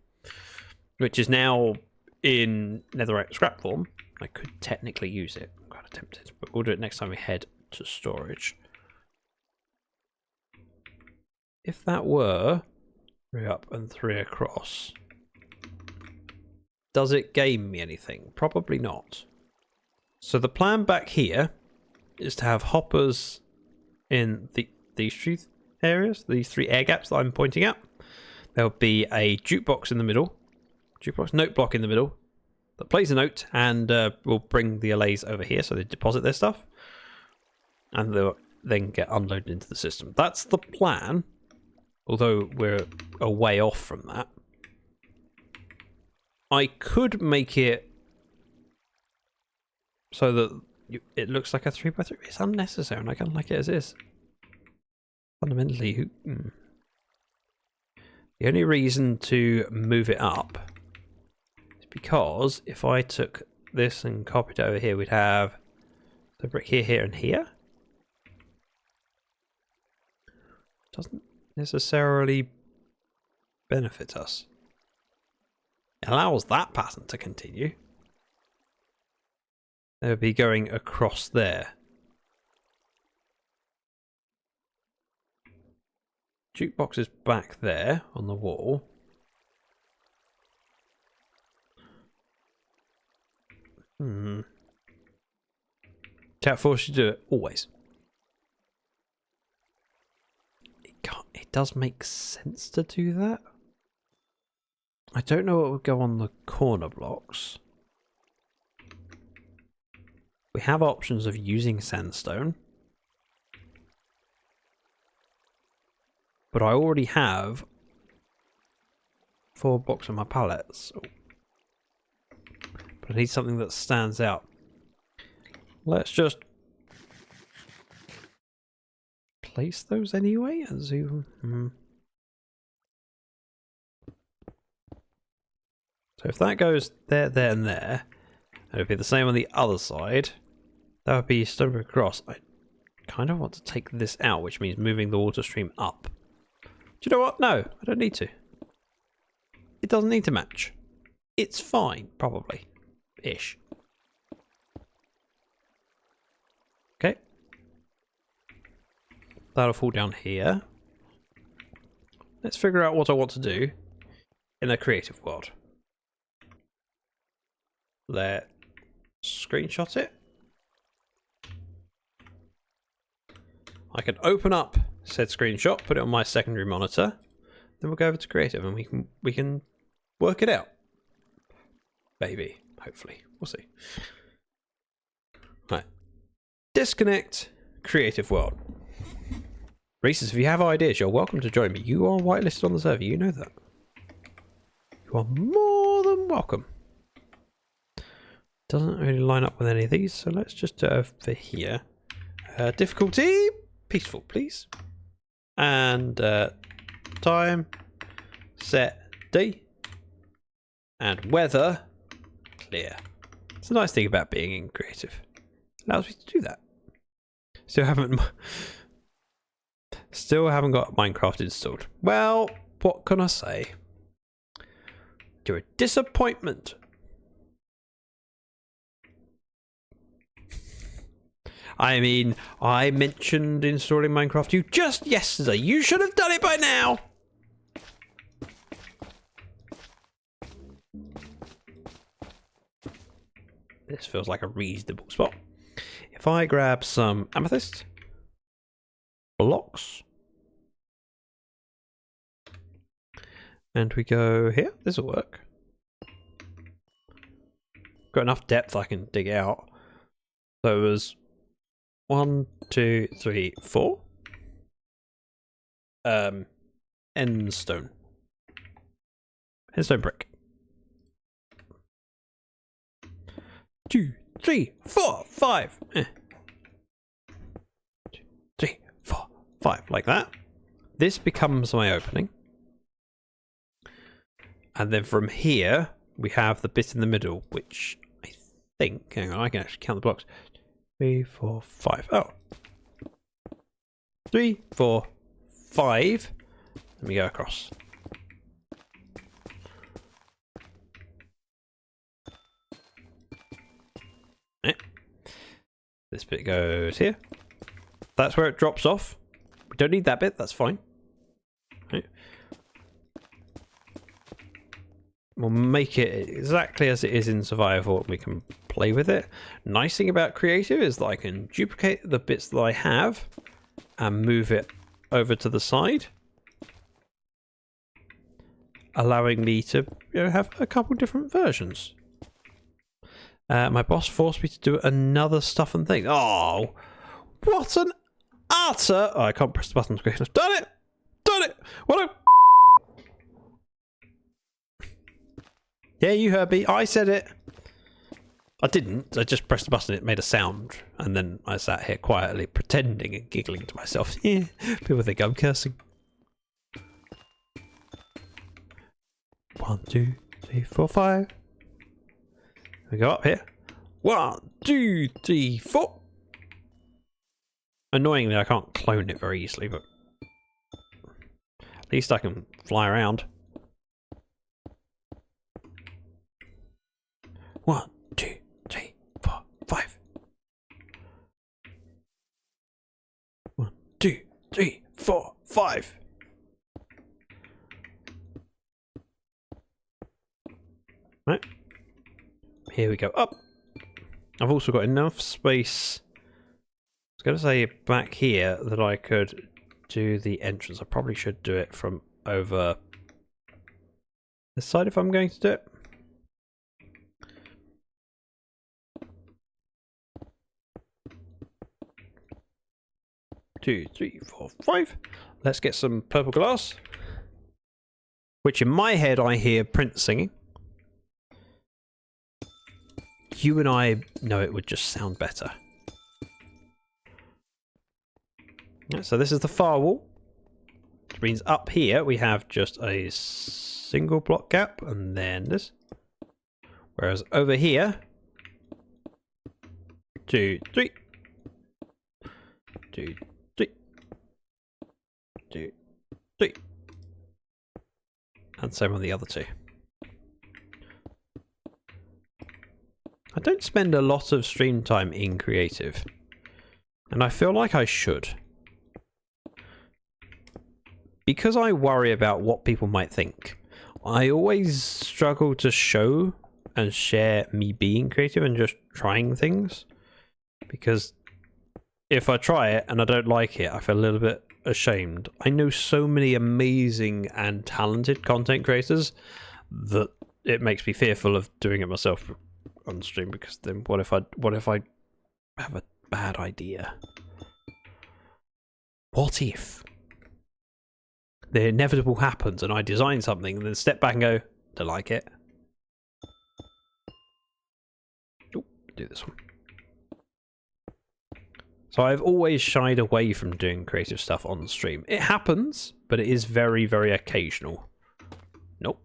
which is now in netherite scrap form. I could technically use it. I'm kind of tempted, but we'll do it next time we head to storage. If that were 3 up and 3 across, does it gain me anything? Probably not. So the plan back here is to have hoppers in these 3 areas, these 3 air gaps that I'm pointing at. There'll be a jukebox in the middle, note block in the middle that plays a note, and will bring the allays over here so they deposit their stuff, and they'll then get unloaded into the system. That's the plan, although we're a way off from that. I could make it so that it looks like a 3x3. It's unnecessary, and I kind of like it as is. Fundamentally, the only reason to move it up is because if I took this and copied it over here, we'd have the brick here, here, and here. Doesn't necessarily benefit us. It allows that pattern to continue. They would be going across there. Jukebox is back there on the wall. Chat force you to do it always. It does make sense to do that. I don't know what would go on the corner blocks. We have options of using sandstone, but I already have 4 blocks on my pallets. But I need something that stands out. Let's just place those anyway and zoom. So if that goes there, there, and there, it would be the same on the other side. That would be stone brick across. I kind of want to take this out, which means moving the water stream up. Do you know what? No, I don't need to. It doesn't need to match. It's fine, probably. Ish. Okay. That'll fall down here. Let's figure out what I want to do in a creative world. Let's screenshot it. I can open up said screenshot, put it on my secondary monitor, then we'll go over to creative and we can work it out. Maybe, hopefully, we'll see. Right, disconnect creative world. Reese's, if you have ideas, you're welcome to join me. You are whitelisted on the server, you know that. You are more than welcome. Doesn't really line up with any of these, so let's just do it over here. Difficulty, peaceful, please. And time, set D. And weather, clear. It's a nice thing about being in creative. It allows me to do that. Still haven't got Minecraft installed. Well, what can I say? You're a disappointment. I mean, I mentioned installing Minecraft to you just yesterday. You should have done it by now. This feels like a reasonable spot. If I grab some amethyst blocks and we go here, this will work. Got enough depth I can dig out. So it was 1, 2, 3, 4. Endstone. Endstone brick. 2, 3, 4, 5. 2, 3, 4, 5. Like that. This becomes my opening. And then from here, we have the bit in the middle, which I think, hang on, I can actually count the blocks. 3, 4, 5. Oh, 3, 4, 5. Let me go across. This bit goes here. That's where it drops off. We don't need that bit, that's fine. Right. We'll make it exactly as it is in survival and we can play with it. Nice thing about creative is that I can duplicate the bits that I have and move it over to the side, allowing me to have a couple different versions. My boss forced me to do another stuff and thing. Oh, what an utter... Oh, I can't press the button quick enough. Done it! Done it! What a... Yeah, you heard me. I said it. I didn't. I just pressed the button. It made a sound. And then I sat here quietly pretending and giggling to myself. Yeah, people think I'm cursing. 1, 2, 3, 4, 5. We go up here. 1, 2, 3, 4. Annoyingly, I can't clone it very easily, but at least I can fly around. 1, 2, 3, 4, 5. 1, 2, 3, 4, 5. Right. Here we go up. I've also got enough space, I was going to say back here, that I could do the entrance. I probably should do it from over this side if I'm going to do it. Two, 3, 4, 5. Let's get some purple glass, which in my head I hear Prince singing. You and I know it would just sound better. So this is the far wall, which means up here we have just a single block gap and then this. Whereas over here, 2, 3, 2, 3, 2, 3, and same on the other two. I don't spend a lot of stream time in creative, and I feel like I should. Because I worry about what people might think, I always struggle to show and share me being creative and just trying things. Because if I try it and I don't like it, I feel a little bit ashamed. I know so many amazing and talented content creators that it makes me fearful of doing it myself on stream, because then what if I have a bad idea? What if the inevitable happens and I design something and then step back and go, don't like it? Ooh, do this one. So I've always shied away from doing creative stuff on the stream. It happens, but it is very, very occasional. Nope.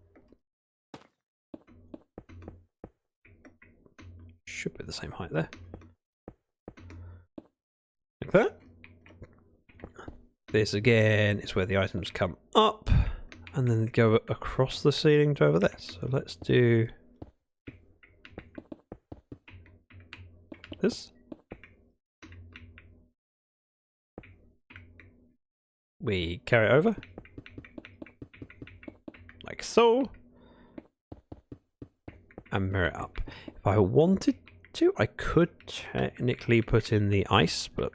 Should be the same height there. Like that. This again is where the items come up and then go across the ceiling to over there. So let's do this. We carry it over like so and mirror it up. If I wanted to, I could technically put in the ice, but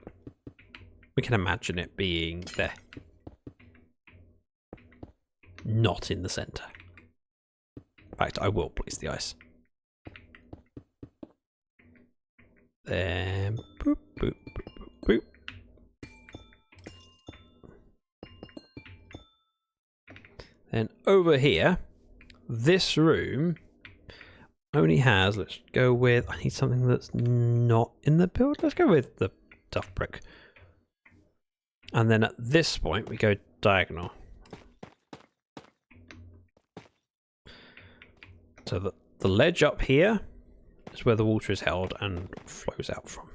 we can imagine it being there, not in the center. In fact, I will place the ice. Then boop, boop, boop, boop, boop. Then over here, this room only has, let's go with, I need something that's not in the build. Let's go with the tough brick. And then at this point, we go diagonal. So the ledge up here is where the water is held and flows out from.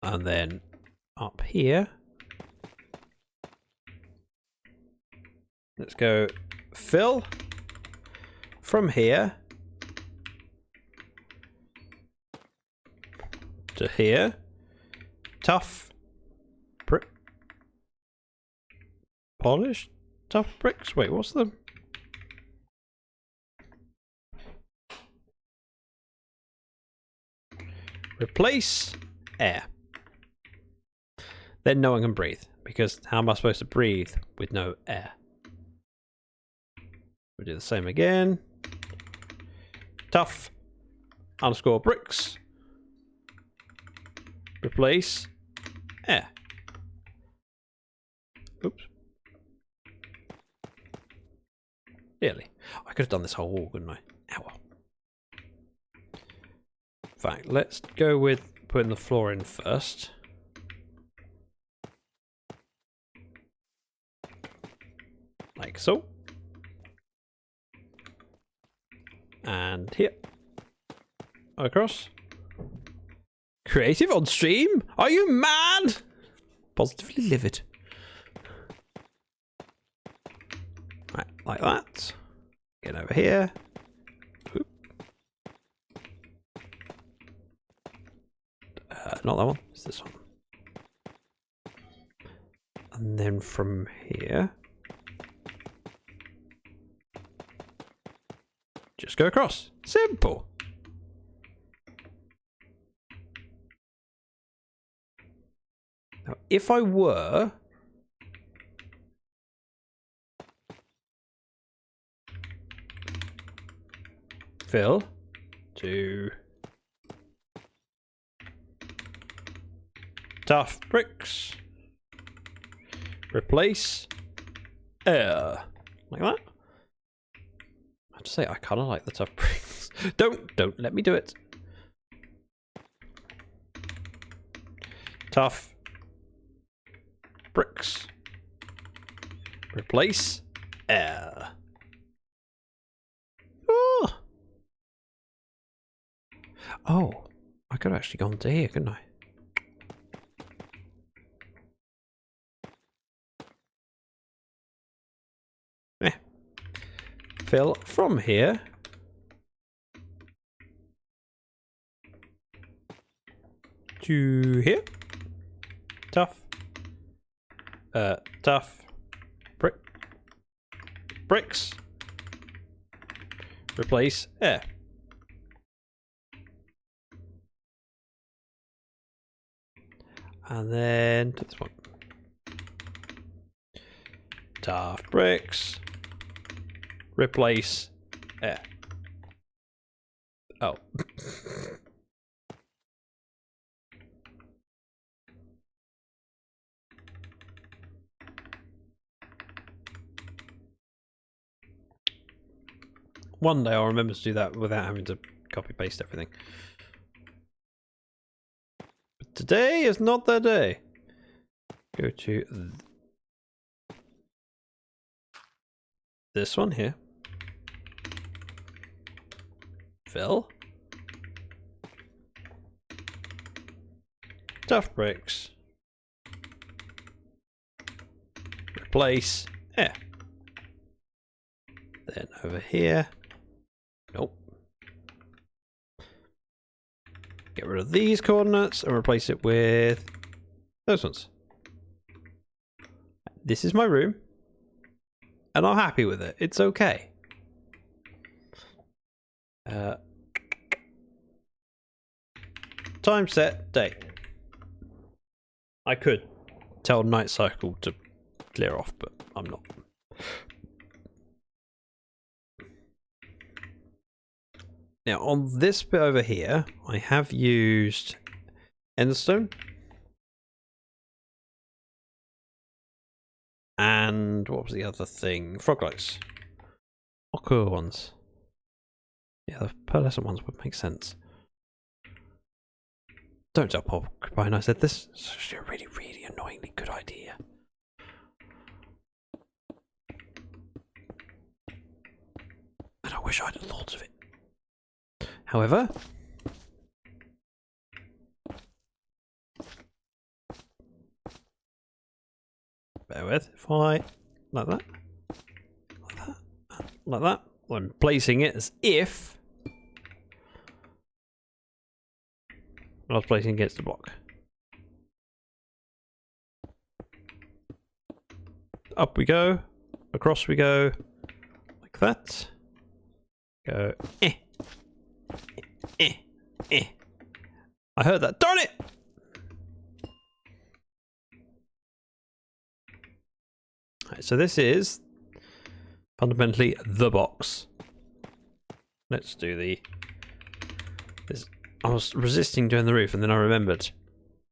And then up here. Let's go fill from here to here. Tough brick. Polished tough bricks. Wait, what's the... Replace air. Then no one can breathe, because how am I supposed to breathe with no air? We'll do the same again. Tough underscore bricks. Replace air. Oops. Really? I could have done this whole wall, couldn't I? Oh well. In fact, let's go with putting the floor in first. Like so. And here. Across. Creative on stream? Are you mad? Positively livid. Right, like that. Get over here. Oop. Not that one, it's this one. And then from here, just go across. Simple. Now, if I were fill to tough bricks, replace air, like that. I have to say, I kind of like the tough bricks. Don't let me do it. Tough bricks, replace air. Oh, I could have actually gone to here, couldn't I? Fill from here to here. Tough. Tough. Bricks. Replace air. And then to this one. Tough bricks. Replace air. Oh. One day I'll remember to do that without having to copy paste everything. But today is not that day. Go to this one here. Fill. Tough bricks. Replace air. Then over here. Nope. Get rid of these coordinates and replace it with those ones. This is my room. And I'm happy with it. It's okay. Time set, date. I could tell night cycle to clear off, but I'm not. Now on this bit over here, I have used endstone. And what was the other thing? Frog lights. Aqua ones. Yeah, the pearlescent ones would make sense. Don't tell Porcupine I said this. It's actually a really, really annoyingly good idea. And I wish I'd have thought of it. However, bear with. If I like that, like that, I'm placing it as if I was placing against the block. Up we go, across we go, like that. Go, I heard that. Darn it! Right, so this is fundamentally the box. Let's do this. I was resisting doing the roof, and then I remembered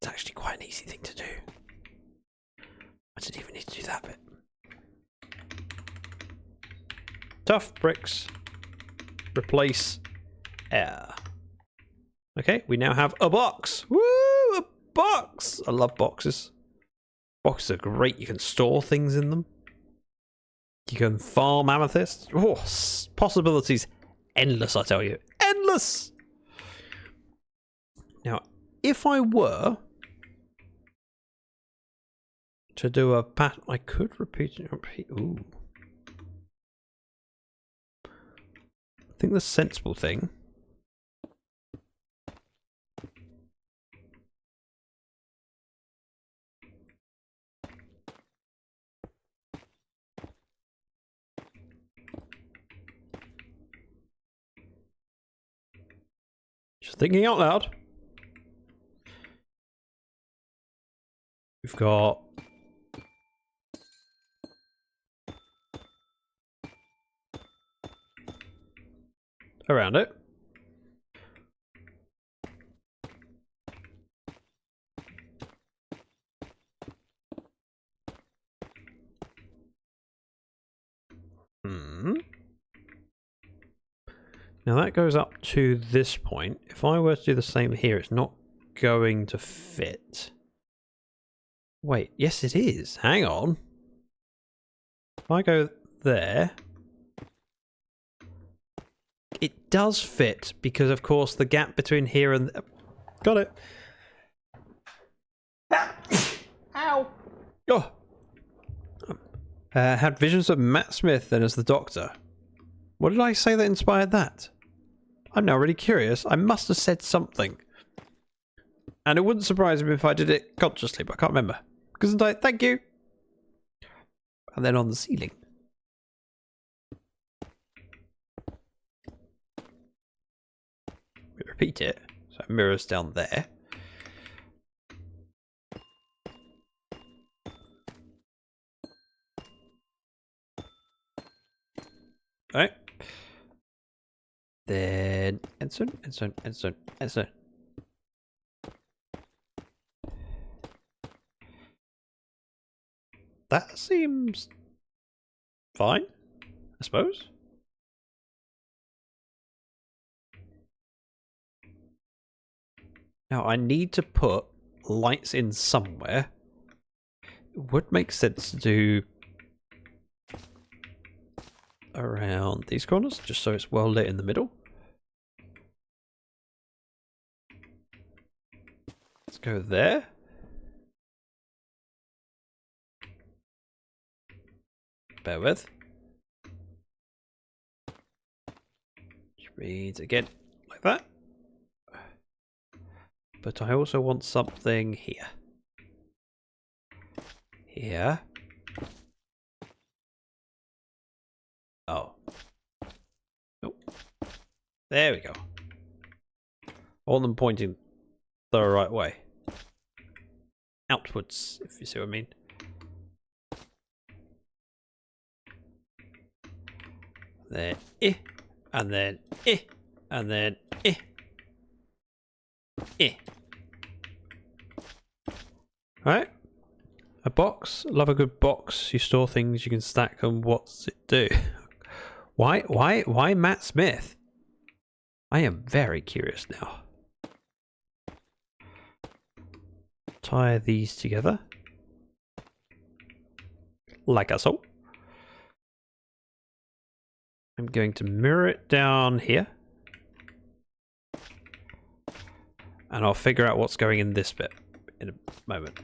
it's actually quite an easy thing to do. I didn't even need to do that bit. Tough bricks. Replace air. Okay, we now have a box. Woo! A box! I love boxes. Boxes are great. You can store things in them. You can farm amethyst. Oh, possibilities endless, I tell you. Endless! Now, if I were to do a pattern, I could repeat it. Ooh. I think the sensible thing just thinking out loud. We've got around it. Now that goes up to this point. If I were to do the same here, it's not going to fit. Wait, yes it is. Hang on. If I go there, it does fit because of course the gap between here and got it. Ow. Oh. Had visions of Matt Smith then as the Doctor. What did I say that inspired that? I'm now really curious. I must have said something. And it wouldn't surprise me if I did it consciously, but I can't remember. Because I thank you. And then on the ceiling. We repeat it. So mirrors down there. Alright. Then Ensign. That seems fine, I suppose. Now I need to put lights in somewhere. It would make sense to do around these corners, just so it's well lit in the middle. Let's go there. Bear with. Which reads again like that. But I also want something here. Here. Oh. Nope. There we go. I want them pointing the right way. Outwards, if you see what I mean. Then and then and then Alright. A box. Love a good box. You store things, you can stack them. What's it do? Why Matt Smith? I am very curious now. Tie these together. Like so. I'm going to mirror it down here. And I'll figure out what's going in this bit in a moment.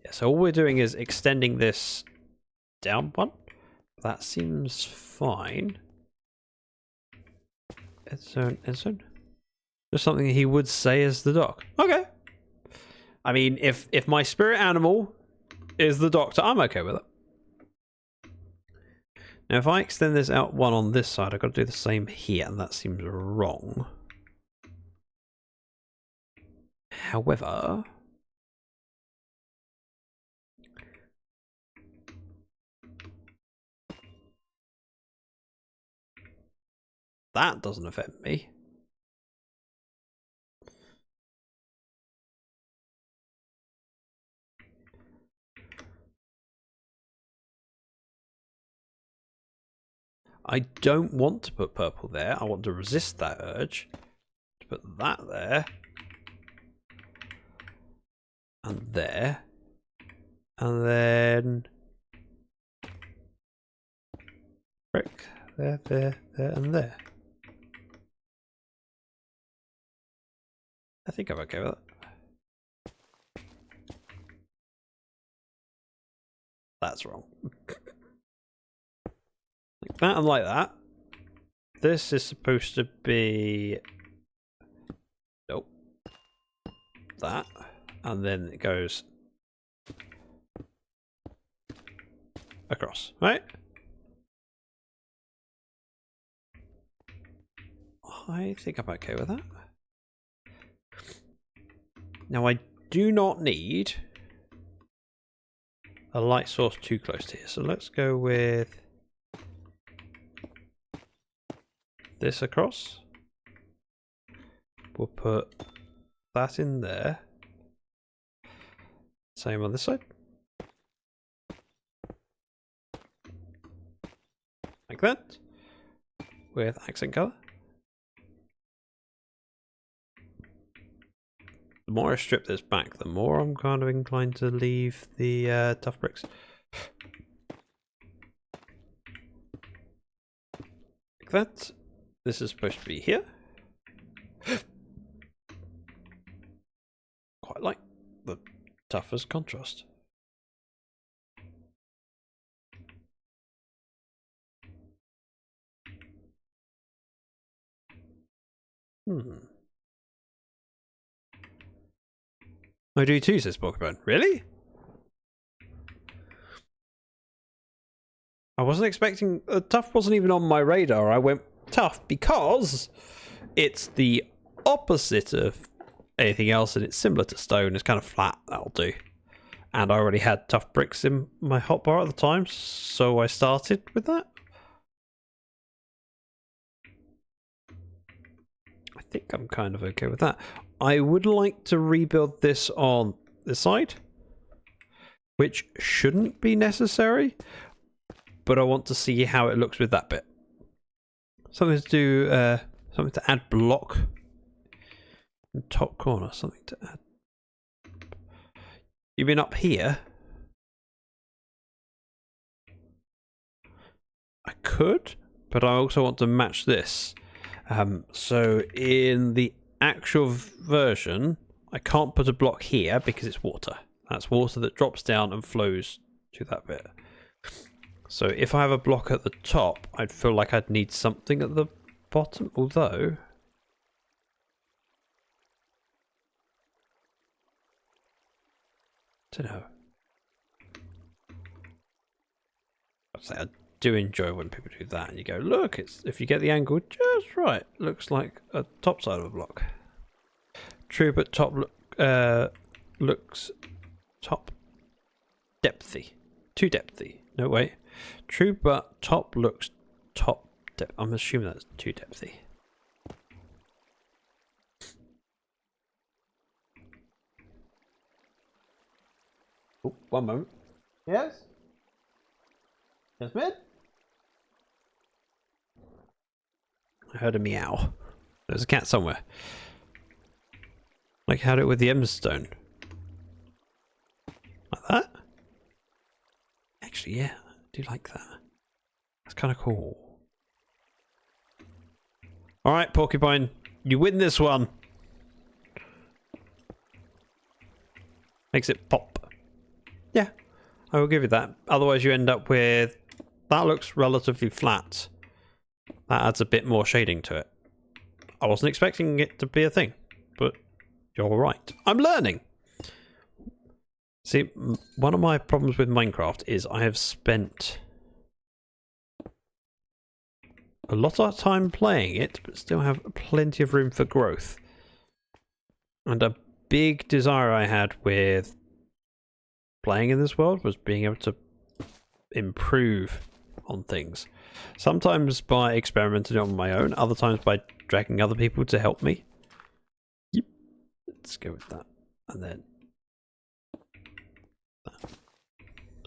Yeah, so all we're doing is extending this down one. That seems fine. End zone, end zone. Just something he would say is the dock. Okay. I mean, if my spirit animal is the doctor, I'm okay with it. Now, if I extend this out one on this side, I've got to do the same here, and that seems wrong. However, that doesn't affect me. I don't want to put purple there. I want to resist that urge to put that there. And there. And then brick. There, there, there, and there. I think I'm okay with it. That's wrong. Like that and like that. This is supposed to be... Nope. That. And then it goes across, right? I think I'm okay with that. Now I do not need a light source too close to here, so let's go with this across. We'll put that in there. Same on this side. Like that. With accent color. The more I strip this back, the more I'm kind of inclined to leave the tough bricks. Like that. This is supposed to be here. Quite like the toughest contrast. I do too, says Porcupine. Really? I wasn't expecting... tough wasn't even on my radar. I went tough because it's the opposite of anything else and it's similar to stone. It's kind of flat. That'll do. And I already had tough bricks in my hotbar at the time, so I started with that. I think I'm kind of okay with that. I would like to rebuild this on this side, which shouldn't be necessary, but I want to see how it looks with that bit. Something to do, something to add block in top corner. Something to add. You mean up here? I could, but I also want to match this. So in the actual version, I can't put a block here because it's water. That's water that drops down and flows to that bit. So if I have a block at the top, I'd feel like I'd need something at the bottom, although... I don't know. I'd say I do enjoy when people do that and you go, look, it's if you get the angle just right, looks like a top side of a block. True, but top looks top depthy. Too depthy. No, wait. True, but top looks top depth. I'm assuming that's too depthy. Oh, one moment. Yes? Jasmine? I heard a meow. There's a cat somewhere. Like had it with the Emstone. Like that? Actually, yeah, I do like that. That's kind of cool. Alright, Porcupine. You win this one. Makes it pop. I will give you that. Otherwise you end up with... That looks relatively flat. That adds a bit more shading to it. I wasn't expecting it to be a thing, but you're right. I'm learning! See, one of my problems with Minecraft is I have spent a lot of time playing it, but still have plenty of room for growth. And a big desire I had with playing in this world was being able to improve on things. Sometimes by experimenting on my own, other times by dragging other people to help me. Yep. Let's go with that. And then that.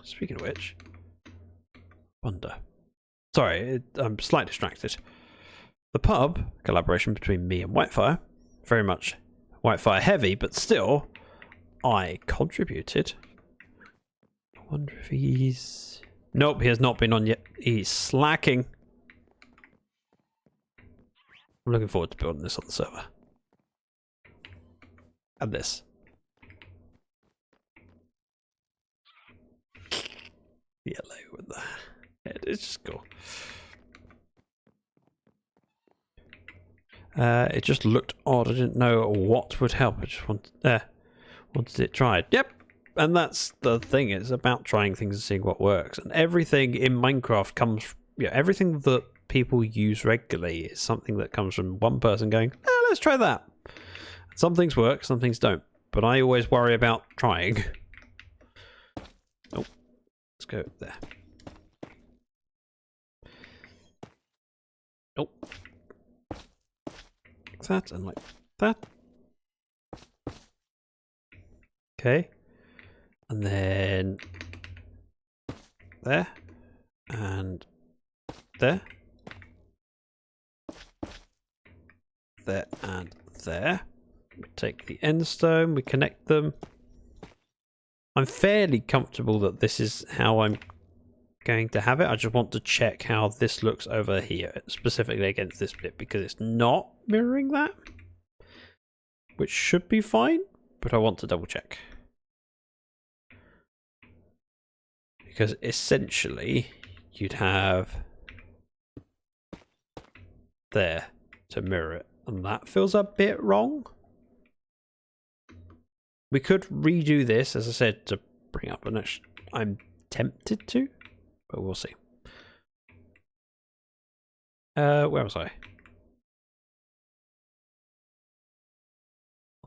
Speaking of which, wonder. Sorry, I'm slightly distracted. The pub, collaboration between me and Whitefire, very much Whitefire heavy, but still, I contributed. I wonder if he's... Nope, he has not been on yet. He's slacking. I'm looking forward to building this on the server. And this. Yellow with the head. It's just cool. It just looked odd. I didn't know what would help. I just wanted it tried. Yep. And that's the thing. It's about trying things and seeing what works. And everything in Minecraft comes... Yeah, everything that people use regularly is something that comes from one person going, let's try that. Some things work, some things don't. But I always worry about trying. Oh, let's go there. Oh. Like that and like that. Okay. And then there. And there. There and there. We take the end stone, we connect them. I'm fairly comfortable that this is how I'm going to have it. I just want to check how this looks over here, specifically against this bit, because it's not mirroring that. Which should be fine, but I want to double check. Because essentially, you'd have there to mirror it, and that feels a bit wrong. We could redo this, as I said, to bring up an extra... I'm tempted to, but we'll see. Where was I?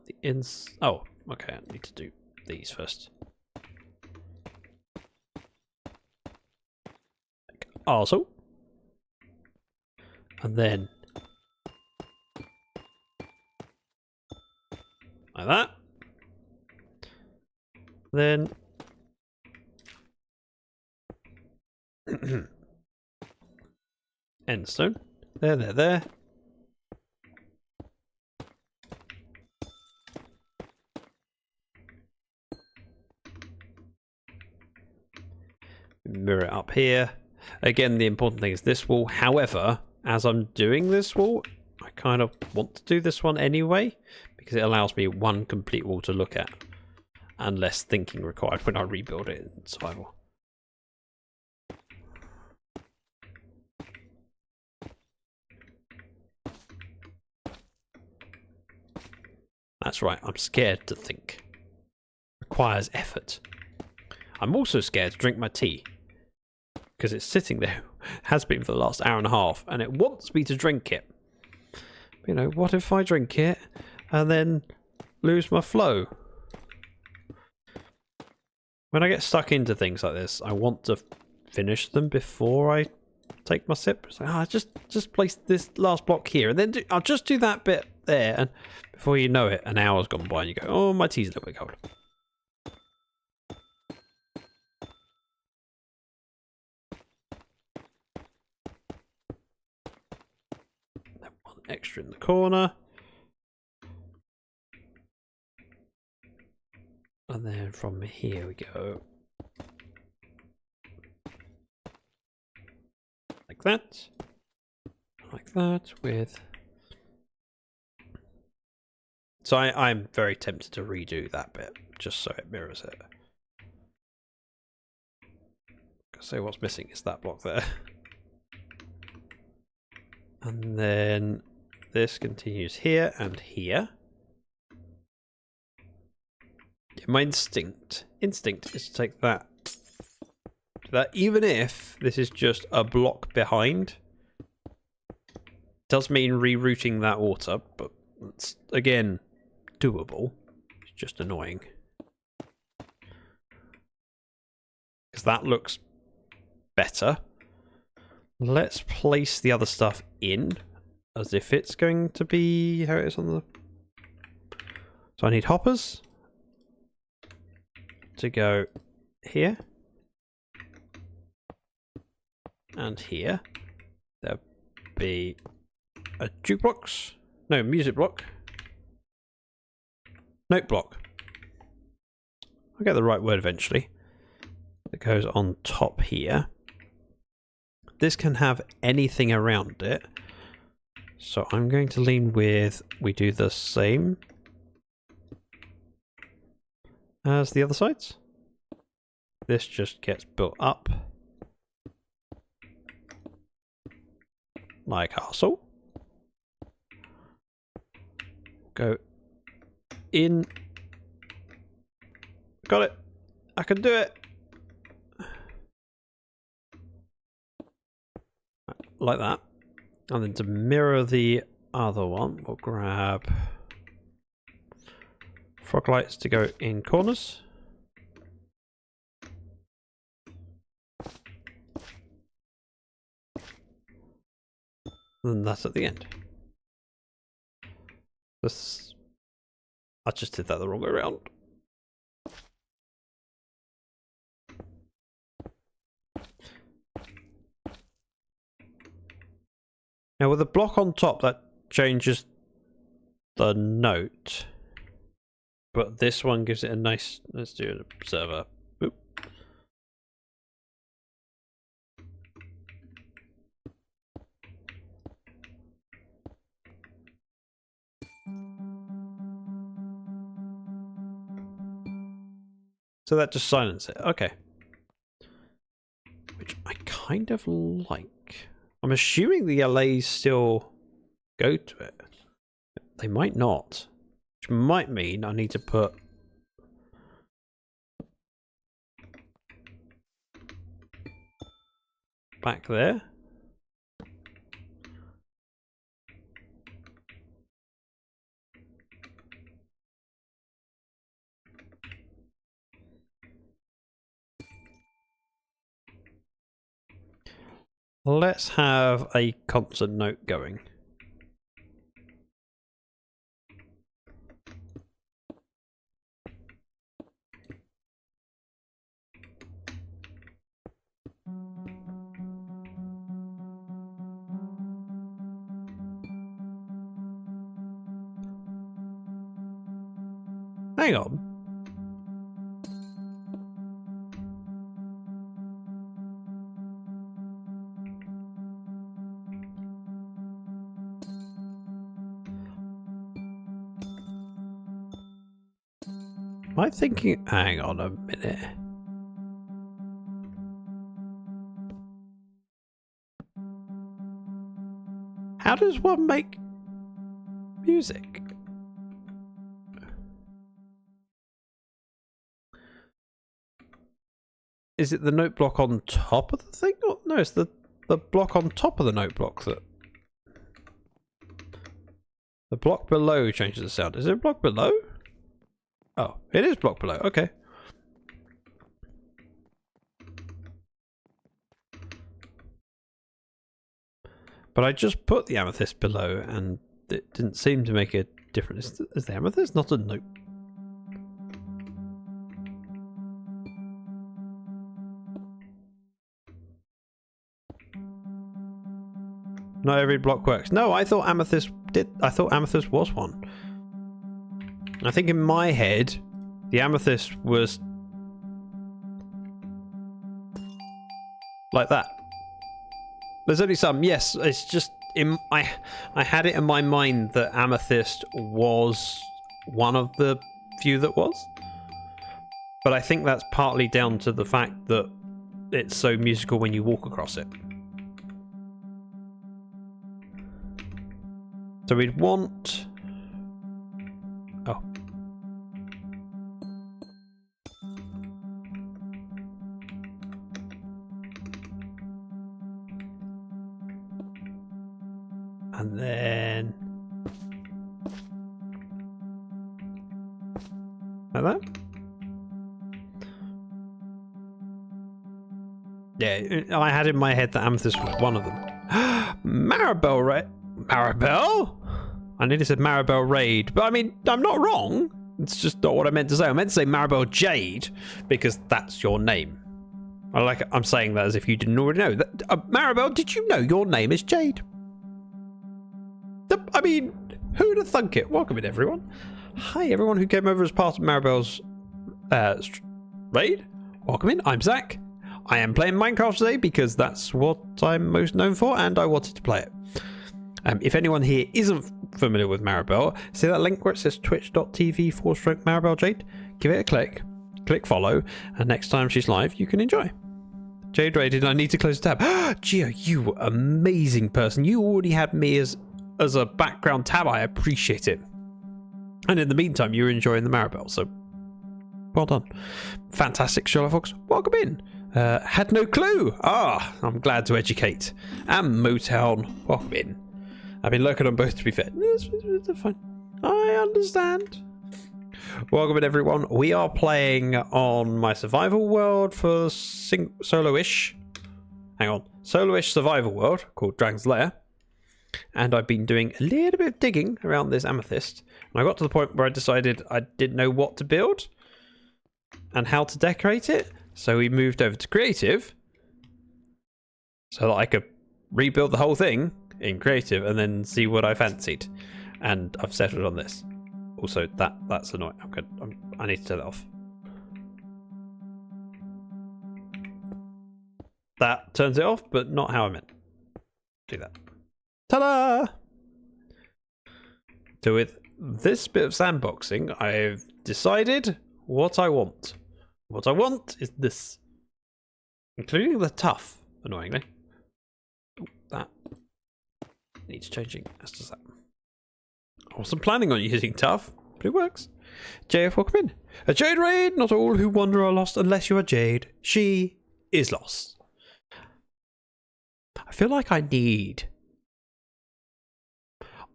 The ins... Oh, okay, I need to do these first. Like also. And then... like that. Then end stone. There. Mirror it up here. Again, the important thing is this wall. However, as I'm doing this wall, I kind of want to do this one anyway, because it allows me one complete wall to look at. And less thinking required when I rebuild it in survival. That's right, I'm scared to think. Requires effort. I'm also scared to drink my tea. Because it's sitting there, has been for the last hour and a half, and it wants me to drink it. You know, what if I drink it and then lose my flow? When I get stuck into things like this, I want to finish them before I take my sip. It's like, just place this last block here, and then I'll just do that bit there, and before you know it, an hour's gone by, and you go, oh, my tea's a little bit cold. One extra in the corner. And then from here we go like that with... So I'm very tempted to redo that bit just so it mirrors it. So what's missing is that block there. And then this continues here and here. My instinct is to take that. Even if this is just a block behind, does mean rerouting that water, but it's again doable. It's just annoying because that looks better. Let's place the other stuff in as if it's going to be how it is on the. So I need hoppers to go here and here. There'll be a jukebox, no, music block, note block. I'll get the right word eventually. That goes on top here. This can have anything around it, so I'm going to lean with we do the same as the other sides. This just gets built up like a castle. Go in. Got it. I can do it. Like that. And then to mirror the other one, we'll grab frog lights to go in corners. And that's at the end. This, I just did that the wrong way around. Now with the block on top, that changes the note. But this one gives it a nice, let's do an observer. Boop. So that just silences it. Okay. Which I kind of like. I'm assuming the LAs still go to it. They might not. Which might mean I need to put back there. Let's have a constant note going. Hang on. Am I thinking? Hang on a minute. How does one make music? Is it the note block on top of the thing? Or, no, it's the block on top of the note block that... The block below changes the sound. Is it a block below? Oh, it is block below. Okay. But I just put the amethyst below and it didn't seem to make a difference. Is the amethyst not a note? Not every block works. No, I thought amethyst did. I thought amethyst was one. I think in my head, the amethyst was like that. There's only some. Yes, it's just I had it in my mind that amethyst was one of the few that was. But I think that's partly down to the fact that it's so musical when you walk across it. So we'd want... Oh. And then... like that? Yeah, I had in my head that Amethyst was one of them. Maribel, right? Maribel? I nearly said Maribel Raid, but I mean, I'm not wrong. It's just not what I meant to say. I meant to say Maribel Jade, because that's your name. I'm saying that as if you didn't already know. Maribel, did you know your name is Jade? I mean, who'd have thunk it? Welcome in, everyone. Hi, everyone who came over as part of Maribel's raid. Welcome in. I'm Zach. I am playing Minecraft today because that's what I'm most known for, and I wanted to play it. If anyone here isn't familiar with Maribel, see that link where it says twitch.tv/Maribel Jade? Give it a click, click follow, and next time she's live, you can enjoy. Jade raided, I need to close the tab. Geo, you amazing person. You already had me as a background tab. I appreciate it. And in the meantime, you're enjoying the Maribel, so well done. Fantastic, Sherlock Fox. Welcome in. Had no clue. I'm glad to educate. And Motown. Welcome in. I've been lurking on both, to be fair. It's fine. I understand. Welcome in, everyone. We are playing on my survival world for solo-ish. Hang on. Solo-ish survival world called Dragon's Lair. And I've been doing a little bit of digging around this amethyst. And I got to the point where I decided I didn't know what to build and how to decorate it. So we moved over to creative so that I could rebuild the whole thing in creative and then see what I fancied. And I've settled on this. Also, that's annoying. I'm good. I need to turn that off. That turns it off, but not how I meant. Do that. Ta-da! So with this bit of sandboxing, I've decided what I want. What I want is this. Including the tough, annoyingly. Ooh, that needs changing, as does that. I wasn't planning on using tough, but it works. JF, welcome in. A Jade raid, not all who wander are lost unless you are Jade. She is lost. I feel like I need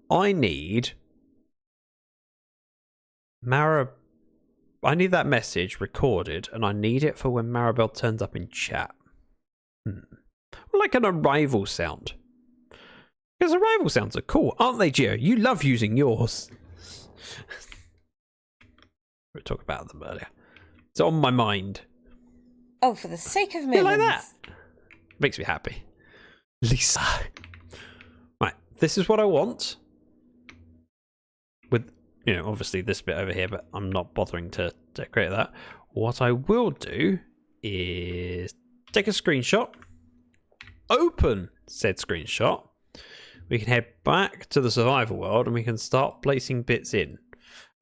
I need that message recorded, and I need it for when Maribel turns up in chat. Like an arrival sound. Because arrival sounds are cool, aren't they, Geo? You love using yours. We were talking about them earlier. It's on my mind. Oh, for the sake of millions. You like that? Makes me happy. Lisa. Right, this is what I want. With, obviously this bit over here, but I'm not bothering to decorate that. What I will do is take a screenshot, open said screenshot. We can head back to the survival world and we can start placing bits in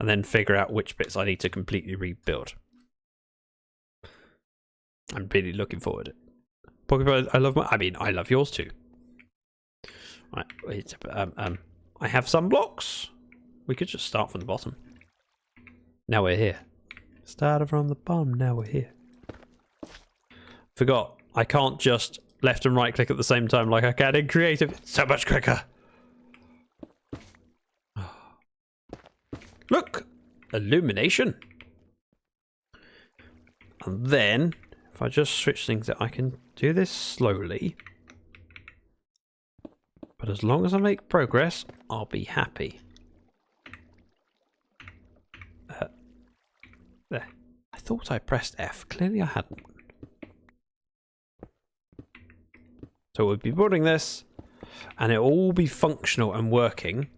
and then figure out which bits I need to completely rebuild. I'm really looking forward to it. Pokeball, I love yours too. Right, I have some blocks. We could just start from the bottom. Now we're here. Started from the bottom, now we're here. Forgot, I can't just left and right click at the same time like I can in creative. It's so much quicker. Look! Illumination. And then, if I just switch things out, I can do this slowly. But as long as I make progress, I'll be happy. There. I thought I pressed F. Clearly I hadn't. So we'll be building this, and it'll all be functional and working.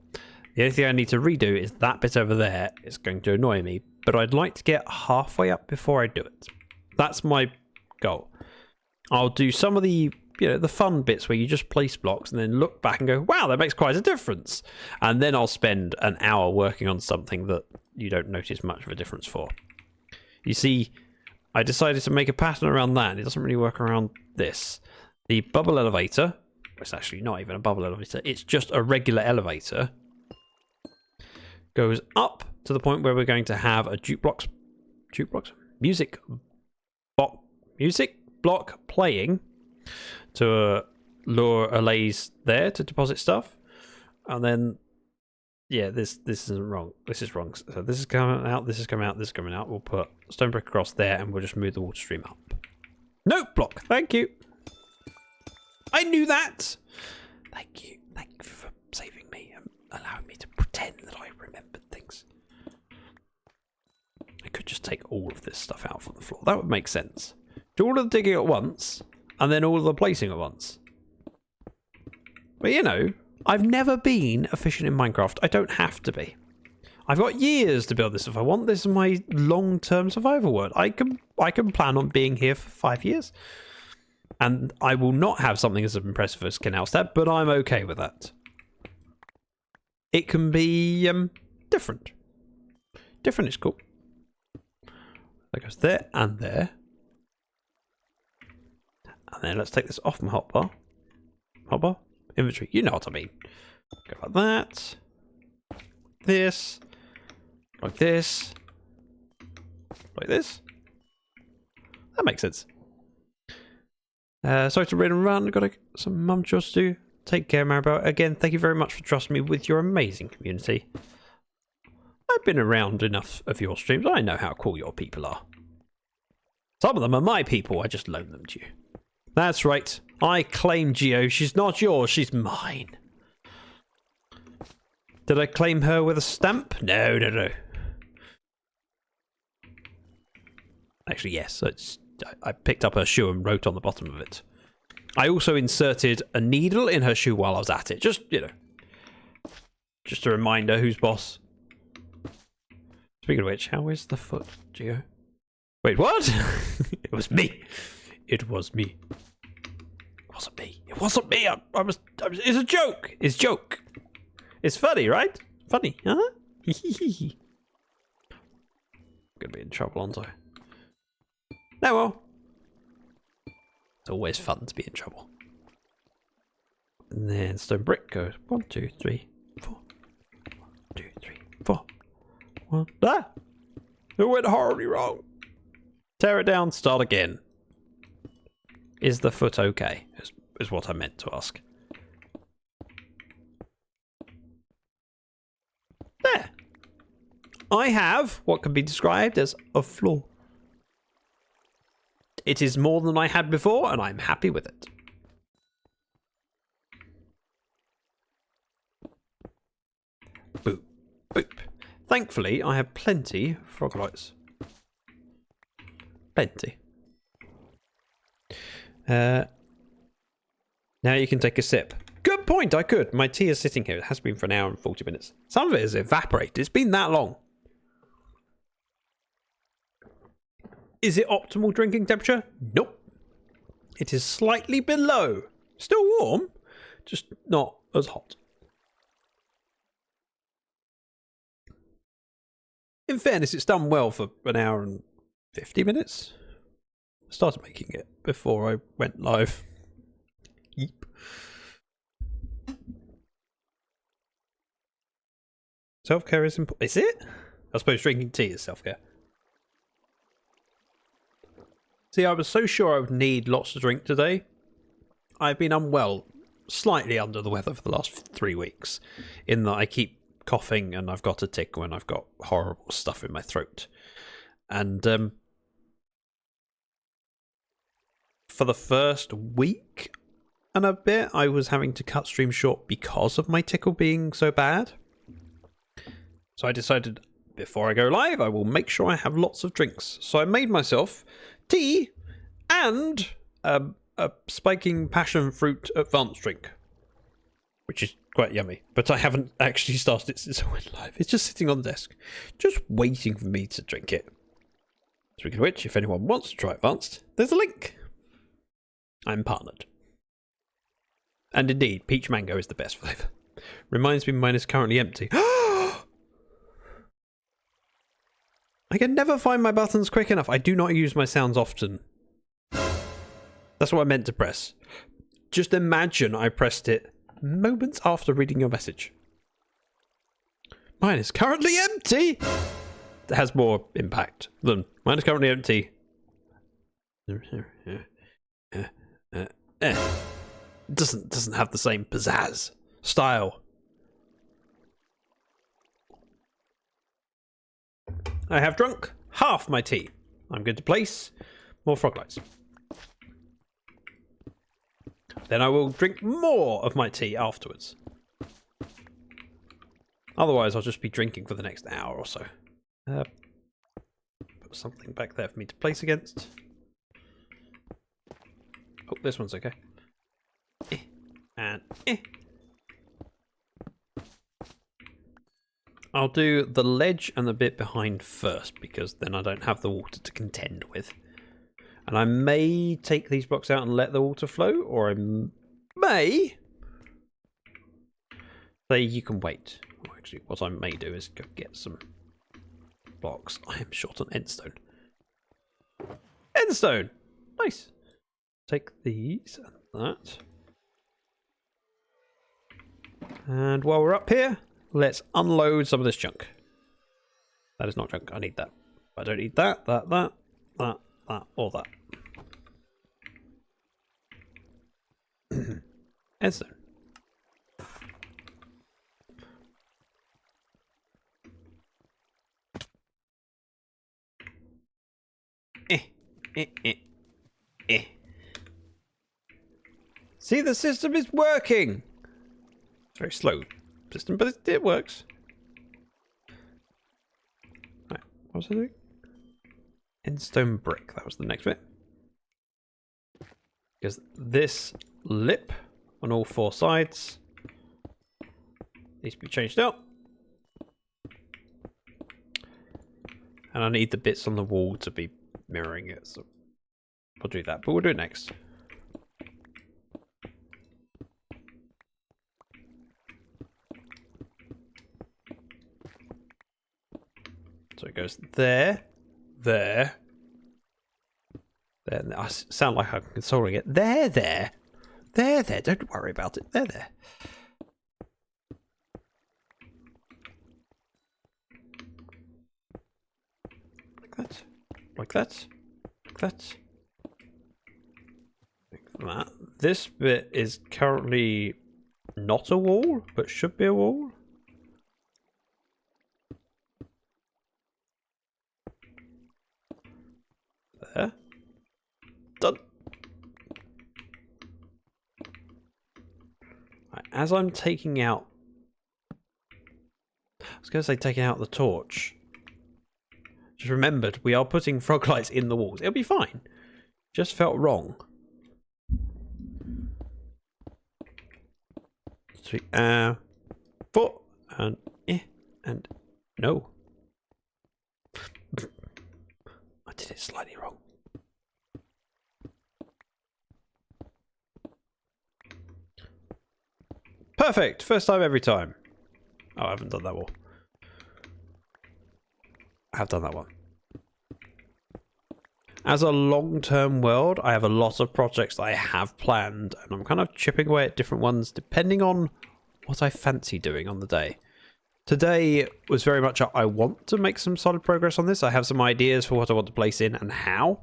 The only thing I need to redo is that bit over there. It's going to annoy me, but I'd like to get halfway up before I do it. That's my goal. I'll do some of the, the fun bits where you just place blocks and then look back and go, wow, that makes quite a difference. And then I'll spend an hour working on something that you don't notice much of a difference for. You see, I decided to make a pattern around that. It doesn't really work around this. The bubble elevator, it's actually not even a bubble elevator, it's just a regular elevator, goes up to the point where we're going to have a music block playing to lure allays there to deposit stuff. And then, yeah, this isn't wrong. This is wrong. So this is coming out, this is coming out, this is coming out. We'll put stone brick across there and we'll just move the water stream up. Note block. Thank you. I knew that. Thank you. Thank you for saving me and allowing me to pretend that I remembered things. I could just take all of this stuff out from the floor. That would make sense. Do all of the digging at once and then all of the placing at once. But you know, I've never been efficient in Minecraft. I don't have to be. I've got years to build this if I want. This is my long-term survival world. I can plan on being here for 5 years. And I will not have something as impressive as Canalstad, but I'm okay with that. It can be different. Different is cool. That goes there and there. And then let's take this off my hotbar. Hotbar? Inventory. You know what I mean. Go like that. This. Like this. Like this. That makes sense. Sorry to read and run. Got some mum chores to do. Take care, Maribel. Again, thank you very much for trusting me with your amazing community. I've been around enough of your streams. I know how cool your people are. Some of them are my people. I just loan them to you. That's right. I claim Geode. She's not yours. She's mine. Did I claim her with a stamp? No, no, no. Actually, yes. I picked up her shoe and wrote on the bottom of it. I also inserted a needle in her shoe while I was at it. Just, you know. Just a reminder who's boss. Speaking of which, how is the foot, Geo? Wait, what? It was me. It was me. It wasn't me. It wasn't me. I was. It's a joke. It's a joke. It's funny, right? Funny, huh? Gonna be in trouble, aren't I? No, well. It's always fun to be in trouble. And then stone brick goes 1, 2, 3, 4. 1, 2, 3, 4. 1. Ah! It went horribly wrong. Tear it down, start again. Is the foot okay? Is what I meant to ask. There. I have what can be described as a floor. It is more than I had before, and I'm happy with it. Boop. Boop. Thankfully, I have plenty frog lights. Plenty. Now you can take a sip. Good point, I could. My tea is sitting here. It has been for an hour and 40 minutes. Some of it has evaporated. It's been that long. Is it optimal drinking temperature? Nope. It is slightly below. Still warm, just not as hot. In fairness, it's done well for an hour and 50 minutes. I started making it before I went live. Yeep. Self-care is important. Is it? I suppose drinking tea is self-care. See, I was so sure I would need lots to drink today. I've been unwell, slightly under the weather for the last 3 weeks, in that I keep coughing and I've got a tick when I've got horrible stuff in my throat. And for the first week and a bit, I was having to cut stream short because of my tickle being so bad. So I decided, before I go live, I will make sure I have lots of drinks. So I made myself tea and a spiking passion fruit advanced drink, which is quite yummy, but I haven't actually started it since I went live. It's just sitting on the desk, just waiting for me to drink it. Speaking of which, if anyone wants to try advanced, there's a link. I'm partnered. And indeed, peach mango is the best flavour. Reminds me mine is currently empty. I can never find my buttons quick enough. I do not use my sounds often. That's what I meant to press. Just imagine I pressed it moments after reading your message. Mine is currently empty. That has more impact than mine is currently empty. Doesn't have the same pizzazz style. I have drunk half my tea. I'm going to place more frog lights. Then I will drink more of my tea afterwards. Otherwise, I'll just be drinking for the next hour or so. Put something back there for me to place against. Oh, this one's okay. And I'll do the ledge and the bit behind first, because then I don't have the water to contend with. And I may take these blocks out and let the water flow, or I may say you can wait. Or actually, what I may do is go get some blocks. I am short on endstone. Endstone! Nice. Take these and that. And while we're up here, let's unload some of this junk. That is not junk. I need that. I don't need that, that, or that. Endstone. See, the system is working. It's very slow system, but it works. Right, what was I doing? Endstone brick. That was the next bit. Because this lip on all four sides needs to be changed out. And I need the bits on the wall to be mirroring it, so we'll do that, but we'll do it next. So it goes there, there. There. I sound like I'm consoling it. There, there. There, there. Don't worry about it. There, there. Like that. Like that. Like that. Like that. This bit is currently not a wall, but should be a wall. There. Done. Right, as I'm taking out... I was going to say taking out the torch. Just remembered, we are putting frog lights in the walls. It'll be fine. Just felt wrong. Sweet. Foot. And... and... no. I did it slightly wrong. Perfect! First time every time. Oh, I haven't done that one. I have done that one. As a long-term world, I have a lot of projects that I have planned, and I'm kind of chipping away at different ones depending on what I fancy doing on the day. Today was very much I want to make some solid progress on this. I have some ideas for what I want to place in and how.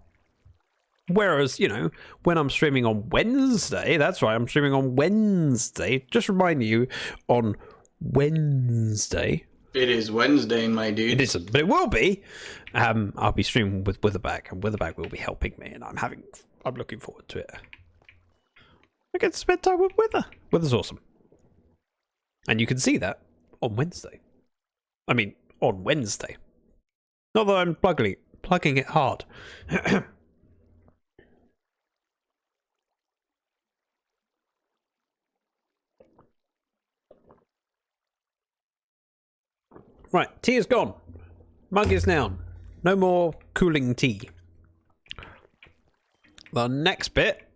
Whereas, you know, when I'm streaming on Wednesday, that's right, I'm streaming on Wednesday. Just remind you, on Wednesday. It is Wednesday, my dude. It isn't, but it will be. I'll be streaming with Witherbag, and Witherbag will be helping me, and I'm looking forward to it. I get to spend time with Wither. Wither's awesome. And you can see that on Wednesday. I mean, on Wednesday. Not that I'm plugging it hard. Right, tea is gone. Mug is down. No more cooling tea. The next bit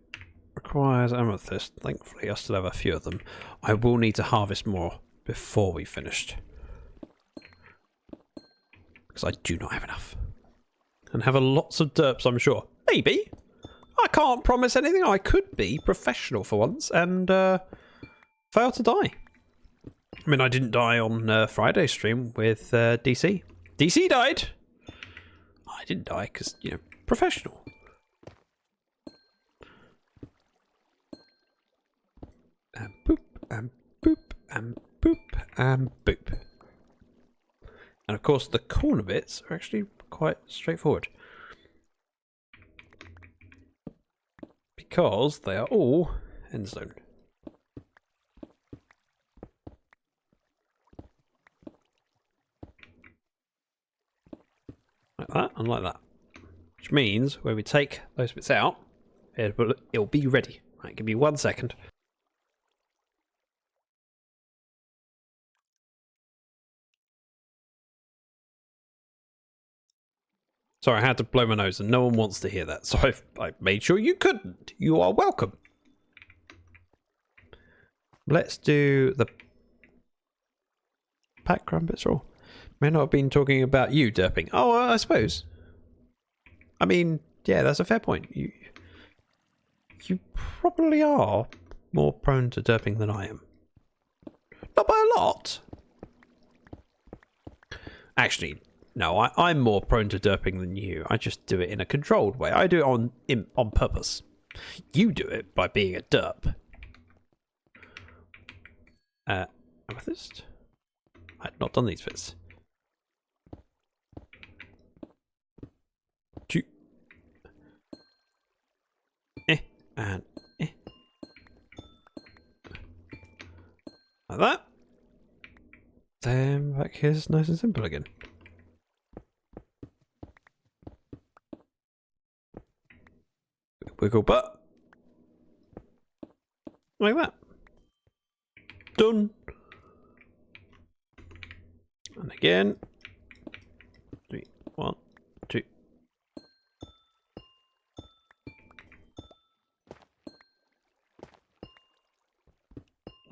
requires amethyst. Thankfully, I still have a few of them. I will need to harvest more before we finished. because I do not have enough. And have a lots of derps, I'm sure. Maybe. I can't promise anything. I could be professional for once and fail to die. I mean, I didn't die on Friday's stream with DC. DC died. I didn't die because, you know, professional. And boop, and boop, and boop, and boop. And of course, the corner bits are actually quite straightforward. Because they are all endstone. Like that and like that. Which means when we take those bits out, it'll be ready. Right, give me 1 second. Sorry, I had to blow my nose and no one wants to hear that. So I made sure you couldn't. You are welcome. Let's do the pack crumpets roll. May not have been talking about you derping. Oh, I suppose. I mean, yeah, that's a fair point. You probably are more prone to derping than I am. Not by a lot. Actually, no, I'm more prone to derping than you. I just do it in a controlled way. I do it on purpose. You do it by being a derp. Amethyst? I've not done these bits. Two. And like that. Then back here's nice and simple again. Wiggle butt. Like that. Done. And again. 3, 1, 2.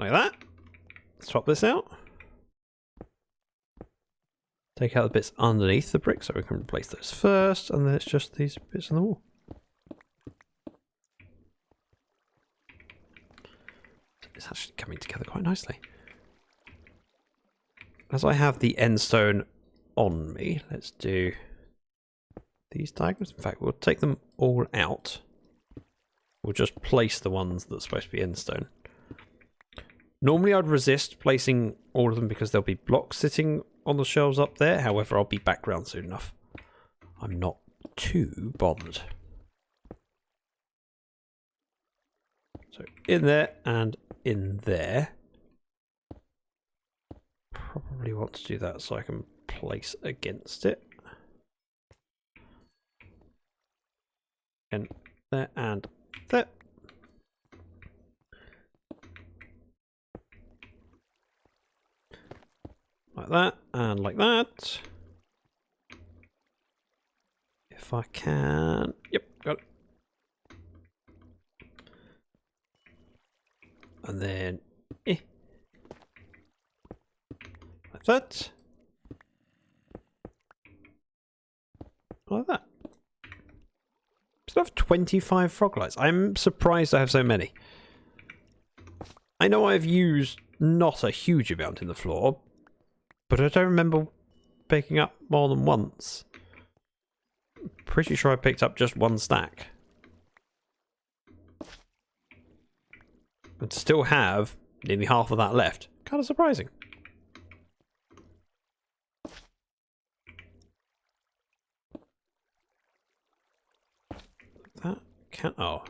Like that. Swap this out. Take out the bits underneath the brick so we can replace those first, and then it's just these bits on the wall. It's actually coming together quite nicely. As I have the end stone on me, let's do these diagrams. In fact, we'll take them all out. We'll just place the ones that are supposed to be end stone. Normally I'd resist placing all of them because there'll be blocks sitting on the shelves up there. However, I'll be back round soon enough. I'm not too bothered. So in there and in there. Probably want to do that so I can place against it. And there and there. Like that and like that. If I can. Yep, got it. And then like that. Like that. Still have 25 frog lights. I'm surprised I have so many. I know I've used not a huge amount in the floor, but I don't remember picking up more than once. I'm pretty sure I picked up just one stack. And still have nearly half of that left. Kind of surprising. That can't... Oh.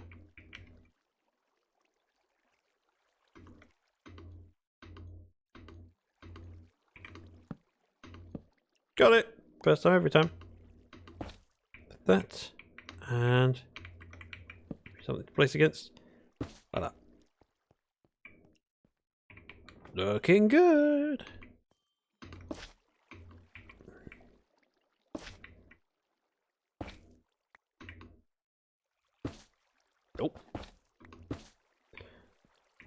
Got it! First time every time. That. And something to place against. Like that. Looking good. Nope.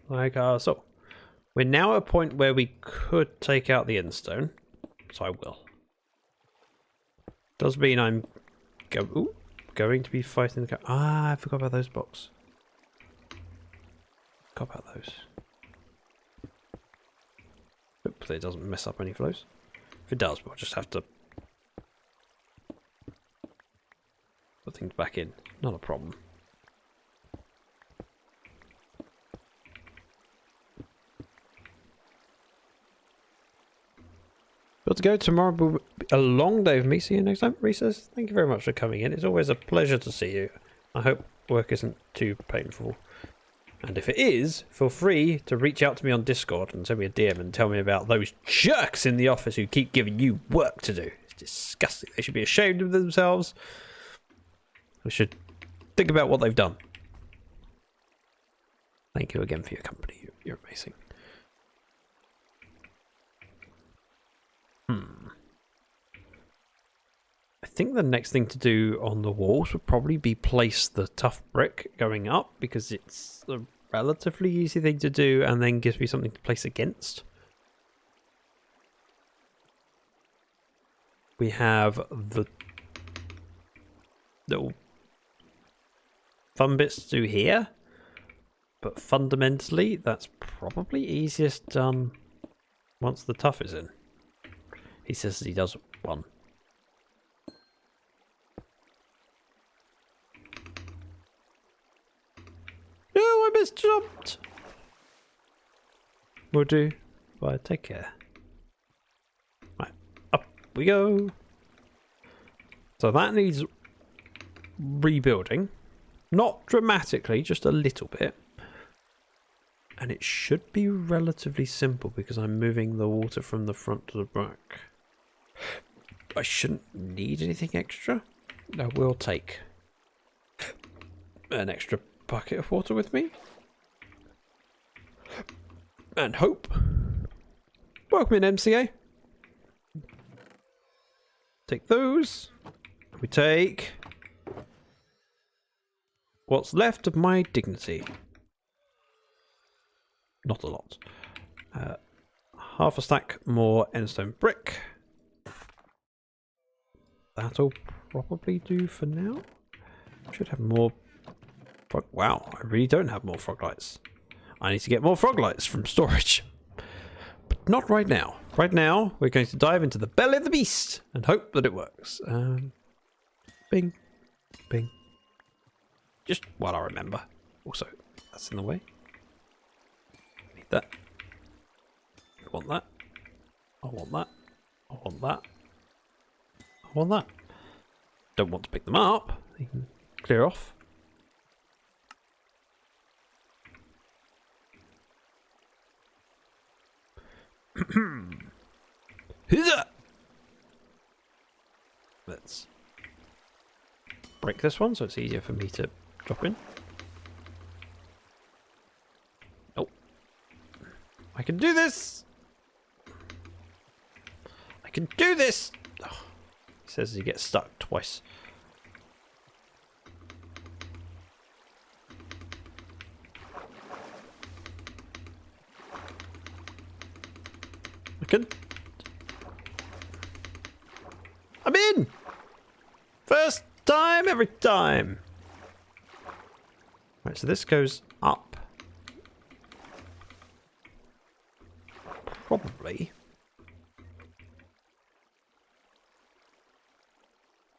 Like so. We're now at a point where we could take out the end stone. So I will. Does mean I'm going to be fighting the... I forgot about those blocks. Forgot about those. Hopefully it doesn't mess up any flows. If it does, we'll just have to put things back in. Not a problem. Got to go. Tomorrow will be a long day for me. See you next time. Recess, thank you very much for coming in. It's always a pleasure to see you. I hope work isn't too painful. And if it is, feel free to reach out to me on Discord and send me a DM and tell me about those jerks in the office who keep giving you work to do. It's disgusting. They should be ashamed of themselves. We should think about what they've done. Thank you again for your company. You're amazing. I think the next thing to do on the walls would probably be place the tough brick going up, because it's a relatively easy thing to do and then gives me something to place against. We have the little fun bits to do here, but fundamentally that's probably easiest done once the tough is in. He says he does one. No, I misjumped. Will do. Bye, take care. Right, up we go. So that needs rebuilding. Not dramatically, just a little bit. And it should be relatively simple because I'm moving the water from the front to the back. I shouldn't need anything extra. I will take an extra bucket of water with me. And hope. Welcome in, MCA. Take those. We take what's left of my dignity. Not a lot. Half a stack more endstone brick. That'll probably do for now. Should have more frog. Wow, I really don't have more frog lights. I need to get more frog lights from storage. But not right now. Right now, we're going to dive into the belly of the beast and hope that it works. Bing. Bing. Just while I remember. Also, that's in the way. Need that. I want that. I want that. I want that. I want that. Don't want to pick them up. You can clear off. Let's break this one so it's easier for me to drop in. Nope. I can do this! I can do this! Oh, he says he gets stuck twice. I'm in! First time, every time. Right, so this goes up. Probably.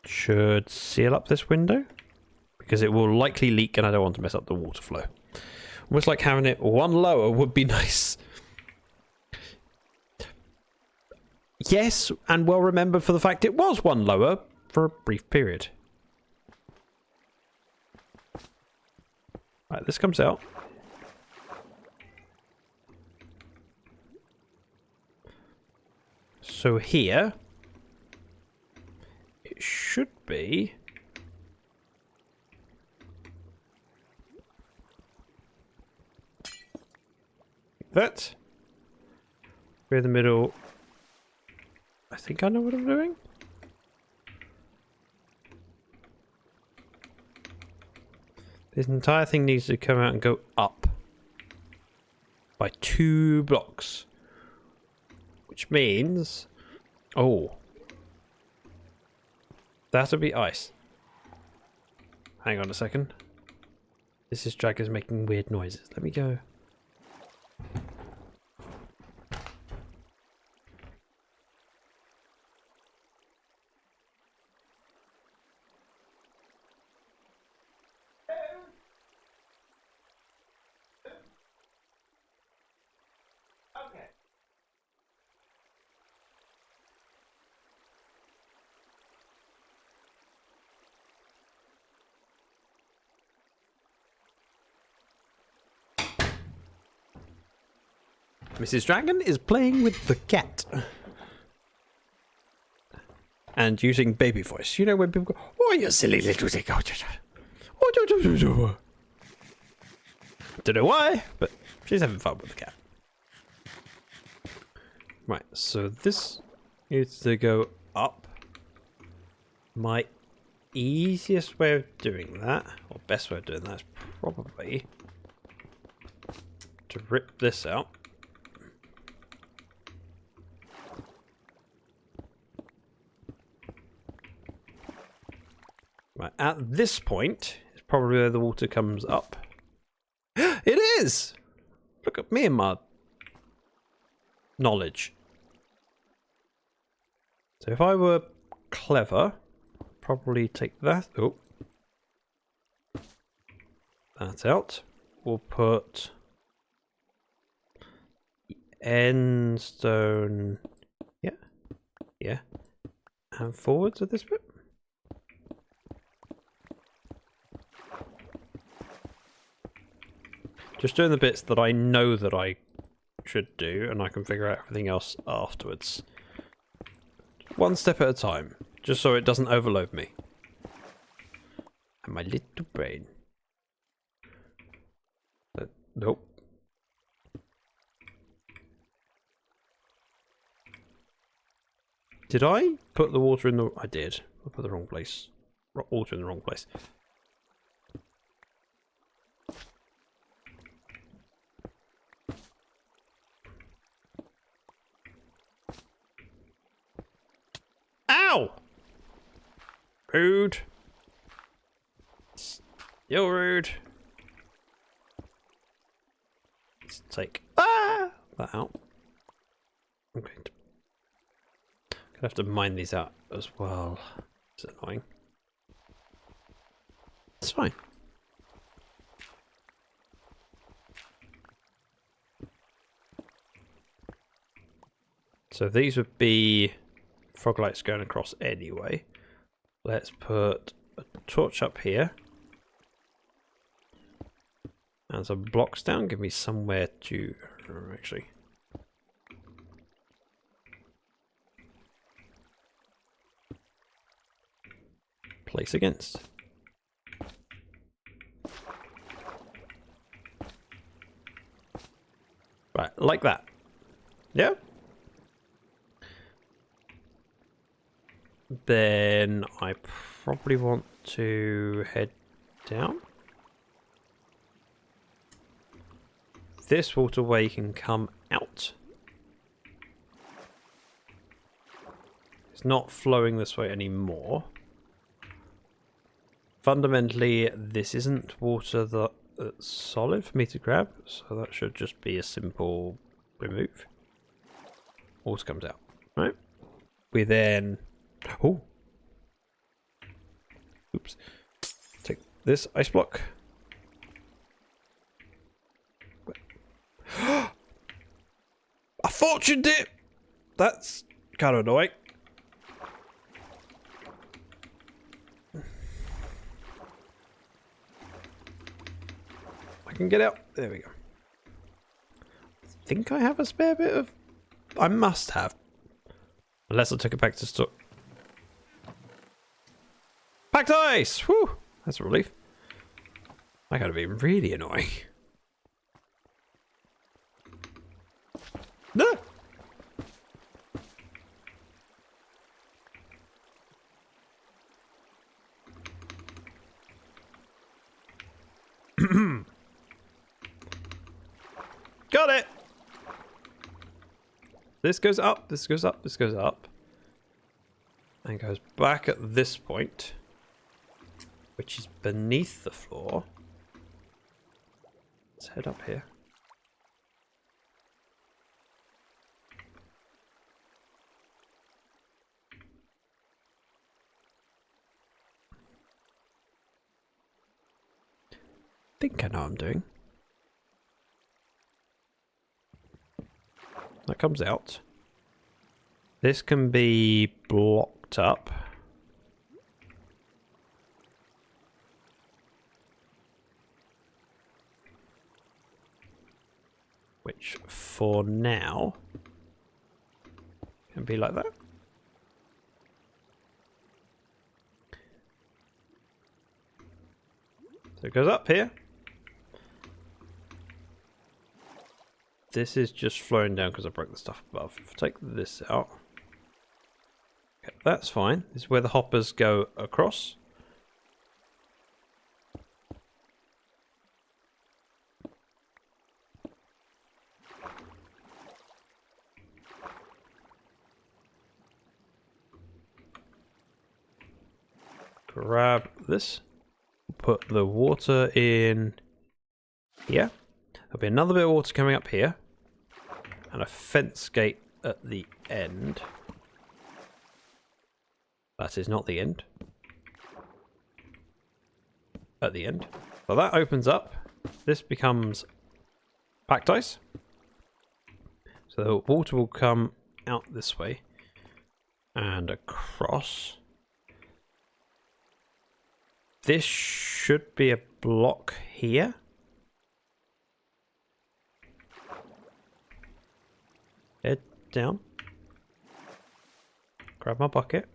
Should seal up this window, because it will likely leak and I don't want to mess up the water flow. Almost like having it one lower would be nice. Yes, and well remembered for the fact it was one lower for a brief period. Right, this comes out. So here, it should be that. Through the middle. I think I know what I'm doing. This entire thing needs to come out and go up by 2 blocks. Which means... Oh. That'll be ice. Hang on a second. This dragon's making weird noises. Let me go. Mrs. Dragon is playing with the cat. And using baby voice. You know when people go, oh, you silly little thing. Don't know why, but she's having fun with the cat. Right, so this needs to go up. My easiest way of doing that, or best way of doing that, is probably to rip this out. Right, at this point, it's probably where the water comes up. It is! Look at me and my knowledge. So if I were clever, I'd probably take that. Oh. That out. We'll put end stone. Yeah. Yeah. And forwards of this bit. Just doing the bits that I know that I should do, and I can figure out everything else afterwards. One step at a time, just so it doesn't overload me. And my little brain. But, nope. Did I put the water in the... I did. I put the wrong place. Water in the wrong place. Ow! Rude. You're rude. Let's take that out. I'm going to... gonna have to mine these out as well. It's annoying. It's fine. So these would be frog lights going across anyway. Let's put a torch up here. And some blocks down. Give me somewhere to actually. Place against. Right, like that. Yeah? Then I probably want to head down. This waterway can come out. It's not flowing this way anymore. Fundamentally, this isn't water that's solid for me to grab, so that should just be a simple remove. Water comes out, right? We then... oh! Oops. Take this ice block. A fortune dip! That's kind of annoying. I can get out. There we go. I think I have a spare bit of... I must have. Unless I took it back to store. Packed ice! Whew! That's a relief. That could have been really annoying. No! Got it! This goes up, this goes up, this goes up. and goes back at this point, which is beneath the floor. Let's head up here. I think I know what I'm doing. That comes out. This can be blocked up. Which for now can be like that. So it goes up here. This is just flowing down because I broke the stuff above. If I take this out. Okay, that's fine. This is where the hoppers go across. Grab this. Put the water in here. There'll be another bit of water coming up here. And a fence gate at the end. That is not the end. At the end. So that opens up. This becomes packed ice. So the water will come out this way. And across. This should be a block here. Head down. Grab my bucket.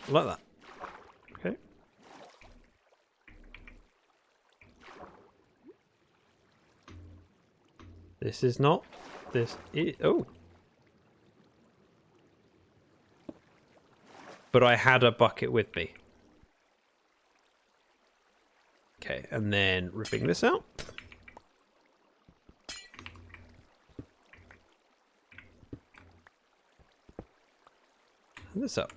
Like that. Okay. This is not. This is. Oh. But I had a bucket with me. Okay, and then ripping this out. And this up.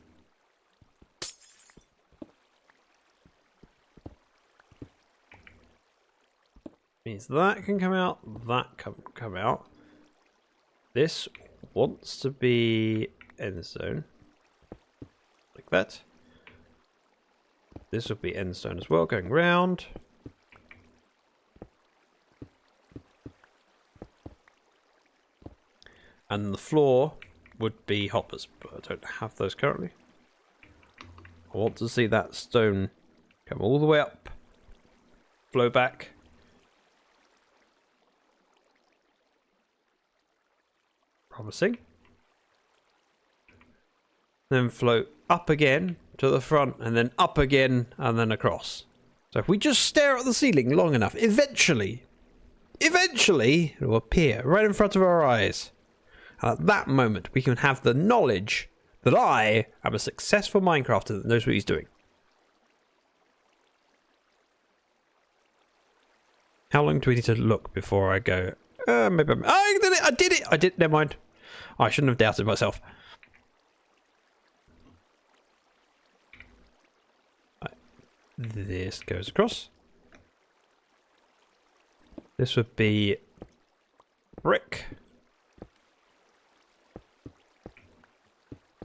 Means that can come out, that can come out. This wants to be end zone. Like that. This will be end zone as well, going round. And the floor would be hoppers, but I don't have those currently. I want to see that stone come all the way up, flow back. Promising. Then float up again to the front, and then up again, and then across. So if we just stare at the ceiling long enough, eventually it will appear right in front of our eyes. And at that moment, we can have the knowledge that I am a successful Minecrafter that knows what he's doing. How long do we need to look before I go? Maybe I did it! Never mind. I shouldn't have doubted myself. Right. This goes across. This would be brick.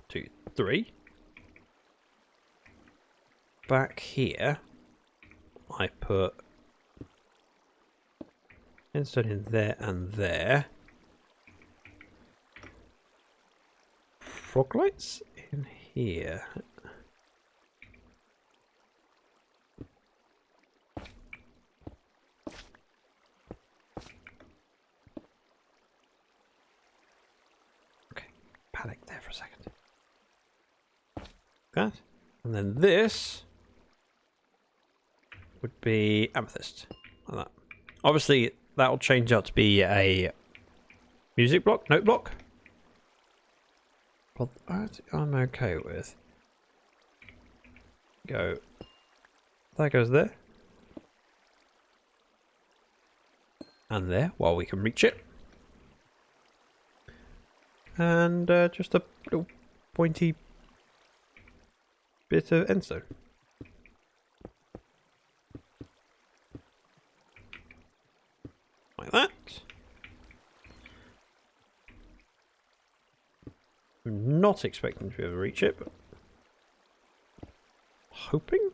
2, 3. Back here, I put endstone in there and there. Frog lights in here. Okay, panic there for a second. That, and then this would be amethyst, like that. Obviously, that will change out to be a music block, note block. But I'm okay with. Go. That goes there. and there while we can reach it. And just a little pointy bit of endstone. Like that. I'm not expecting to be able to reach it, but hoping.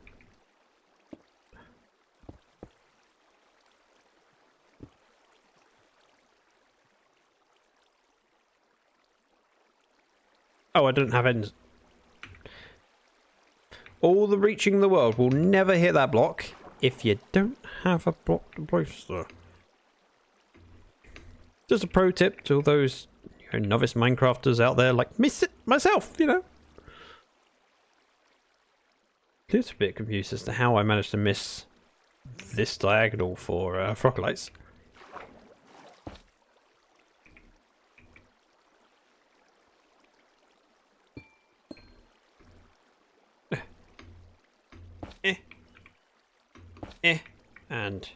Oh, I don't have ends. All the reaching in the world will never hit that block if you don't have a block to place there. Just a pro tip to all those novice Minecrafters out there like myself, you know. Just a bit confused as to how I managed to miss this diagonal for Frockolites. And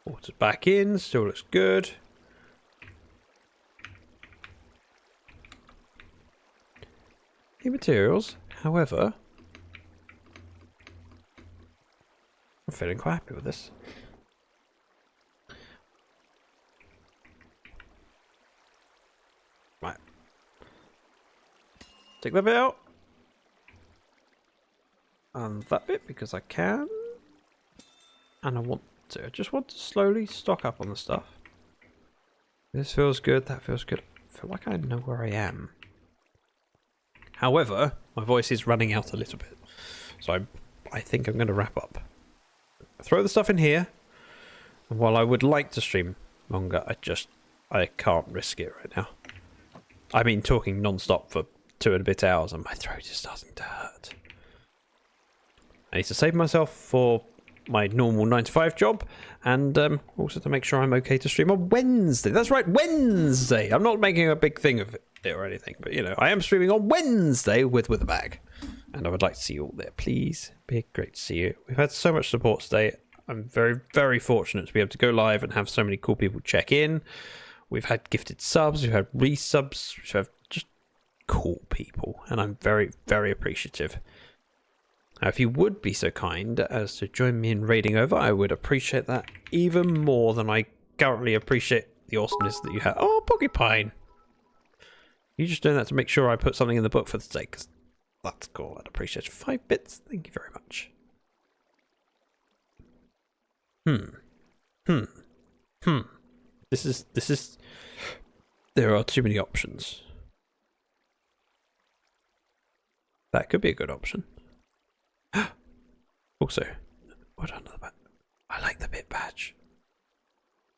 water's back in, still looks good. The materials, however, I'm feeling quite happy with this. Right. Take that bit out. And that bit because I can. And I want to. I just want to slowly stock up on the stuff. This feels good, that feels good. I feel like I know where I am. However, my voice is running out a little bit. So I think I'm going to wrap up. Throw the stuff in here. And while I would like to stream longer, I can't risk it right now. I mean, talking non-stop for 2 and a bit hours and my throat is starting to hurt. I need to save myself for my normal 9 to 5 job, and also to make sure I'm okay to stream on Wednesday. That's right, Wednesday! I'm not making a big thing of it or anything, but you know, I am streaming on Wednesday with a bag. And I would like to see you all there, please. Be great to see you. We've had so much support today. I'm very, very fortunate to be able to go live and have so many cool people check in. We've had gifted subs, we've had resubs, we've had just cool people, and I'm very, very appreciative. Now, if you would be so kind as to join me in raiding over, I would appreciate that even more than I currently appreciate the awesomeness that you have. Oh, Porcupine! You're just doing that to make sure I put something in the book for the day, because that's cool. I'd appreciate it. 5 bits. Thank you very much. This is... There are too many options. That could be a good option. Also, what another badge? I like the bit badge.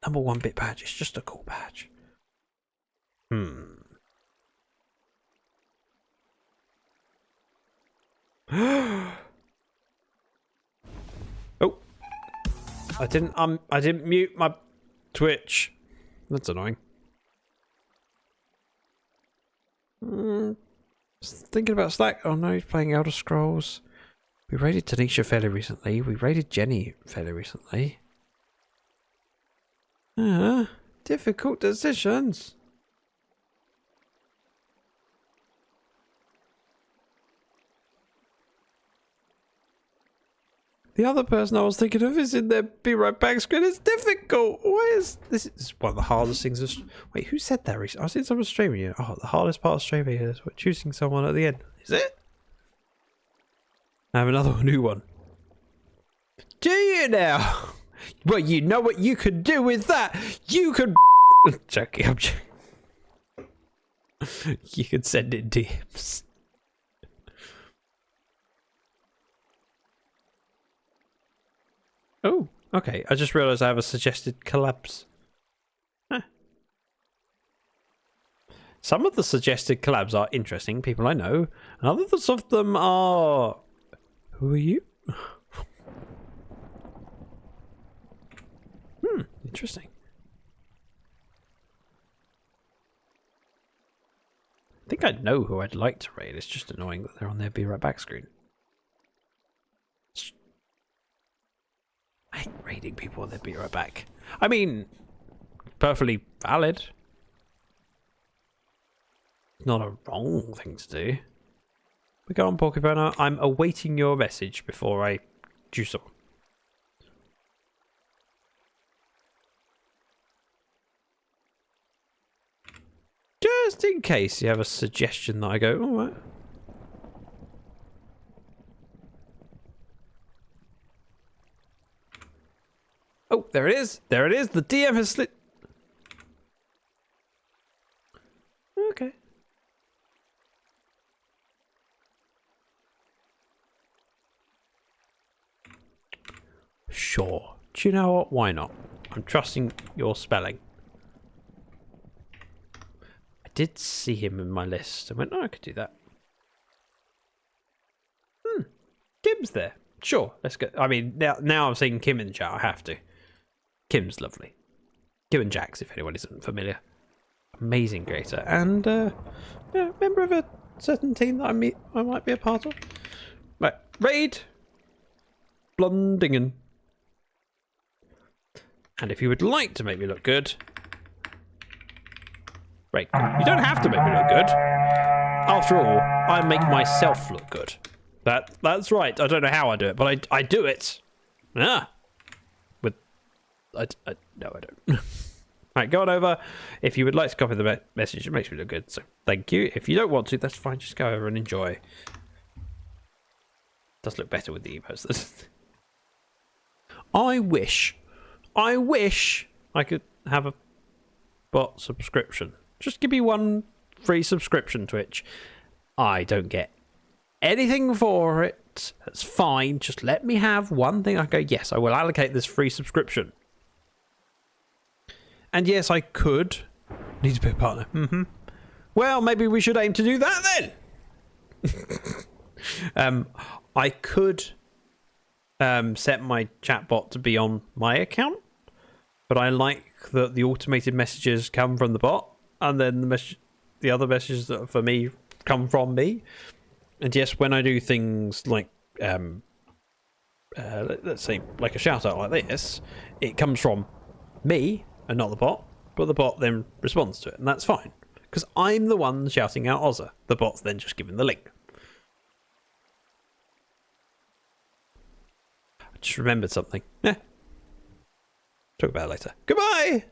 Number 1 bit badge. It's just a cool badge. Oh, I didn't mute my Twitch. That's annoying. Thinking about Slack. Oh no, he's playing Elder Scrolls. We raided Tanisha fairly recently. We raided Jenny fairly recently. Difficult decisions. The other person I was thinking of is in their Be Right Back screen. It's difficult. Why is this? Is one of the hardest things. Wait, who said that recently? I've seen someone streaming it. Oh, the hardest part of streaming is choosing someone at the end. Is it? I have another new one. Do you now? Well, you know what you could do with that. You could. Joking, I'm joking. You could send it DMs. Oh, okay. I just realised I have a suggested collabs. Some of the suggested collabs are interesting, people I know, and others of them are... Who are you? Interesting. I think I know who I'd like to raid. It's just annoying that they're on their Be Right Back screen. I hate raiding people and then be right back. I mean, perfectly valid. Not a wrong thing to do. We go on, Porcupine. I'm awaiting your message before I juice on. Just in case you have a suggestion that I go, all right. Oh, there it is. There it is. The DM has slid. Okay. Sure. Do you know what? Why not? I'm trusting your spelling. I did see him in my list. I went, oh, I could do that. Kim's there. Sure, let's go. I mean, now I'm seeing Kim in the chat. I have to. Kim's lovely. Kim and Jax, if anyone isn't familiar. Amazing creator. And, yeah, member of a certain team that I might be a part of. Right. Raid. Blundingen. And if you would like to make me look good... Right. You don't have to make me look good. After all, I make myself look good. That's right. I don't know how I do it, but I do it. Ah. With... no, I don't. Right, go on over. If you would like to copy the message, it makes me look good, so thank you. If you don't want to, that's fine. Just go over and enjoy. It does look better with the emotes. I wish I could have a bot subscription. Just give me one free subscription, Twitch. I don't get anything for it. That's fine. Just let me have one thing. I go, yes, I will allocate this free subscription. And yes, I could. Need to be a partner. Well, maybe we should aim to do that then. I could set my chatbot to be on my account, but I like that the automated messages come from the bot, and then the other messages that are for me come from me. And yes, when I do things like, let's say, like a shout out like this, it comes from me and not the bot, but the bot then responds to it, and that's fine because I'm the one shouting out Ozza. The bot's then just given the link. I just remembered something. Yeah. Talk about it later. Goodbye!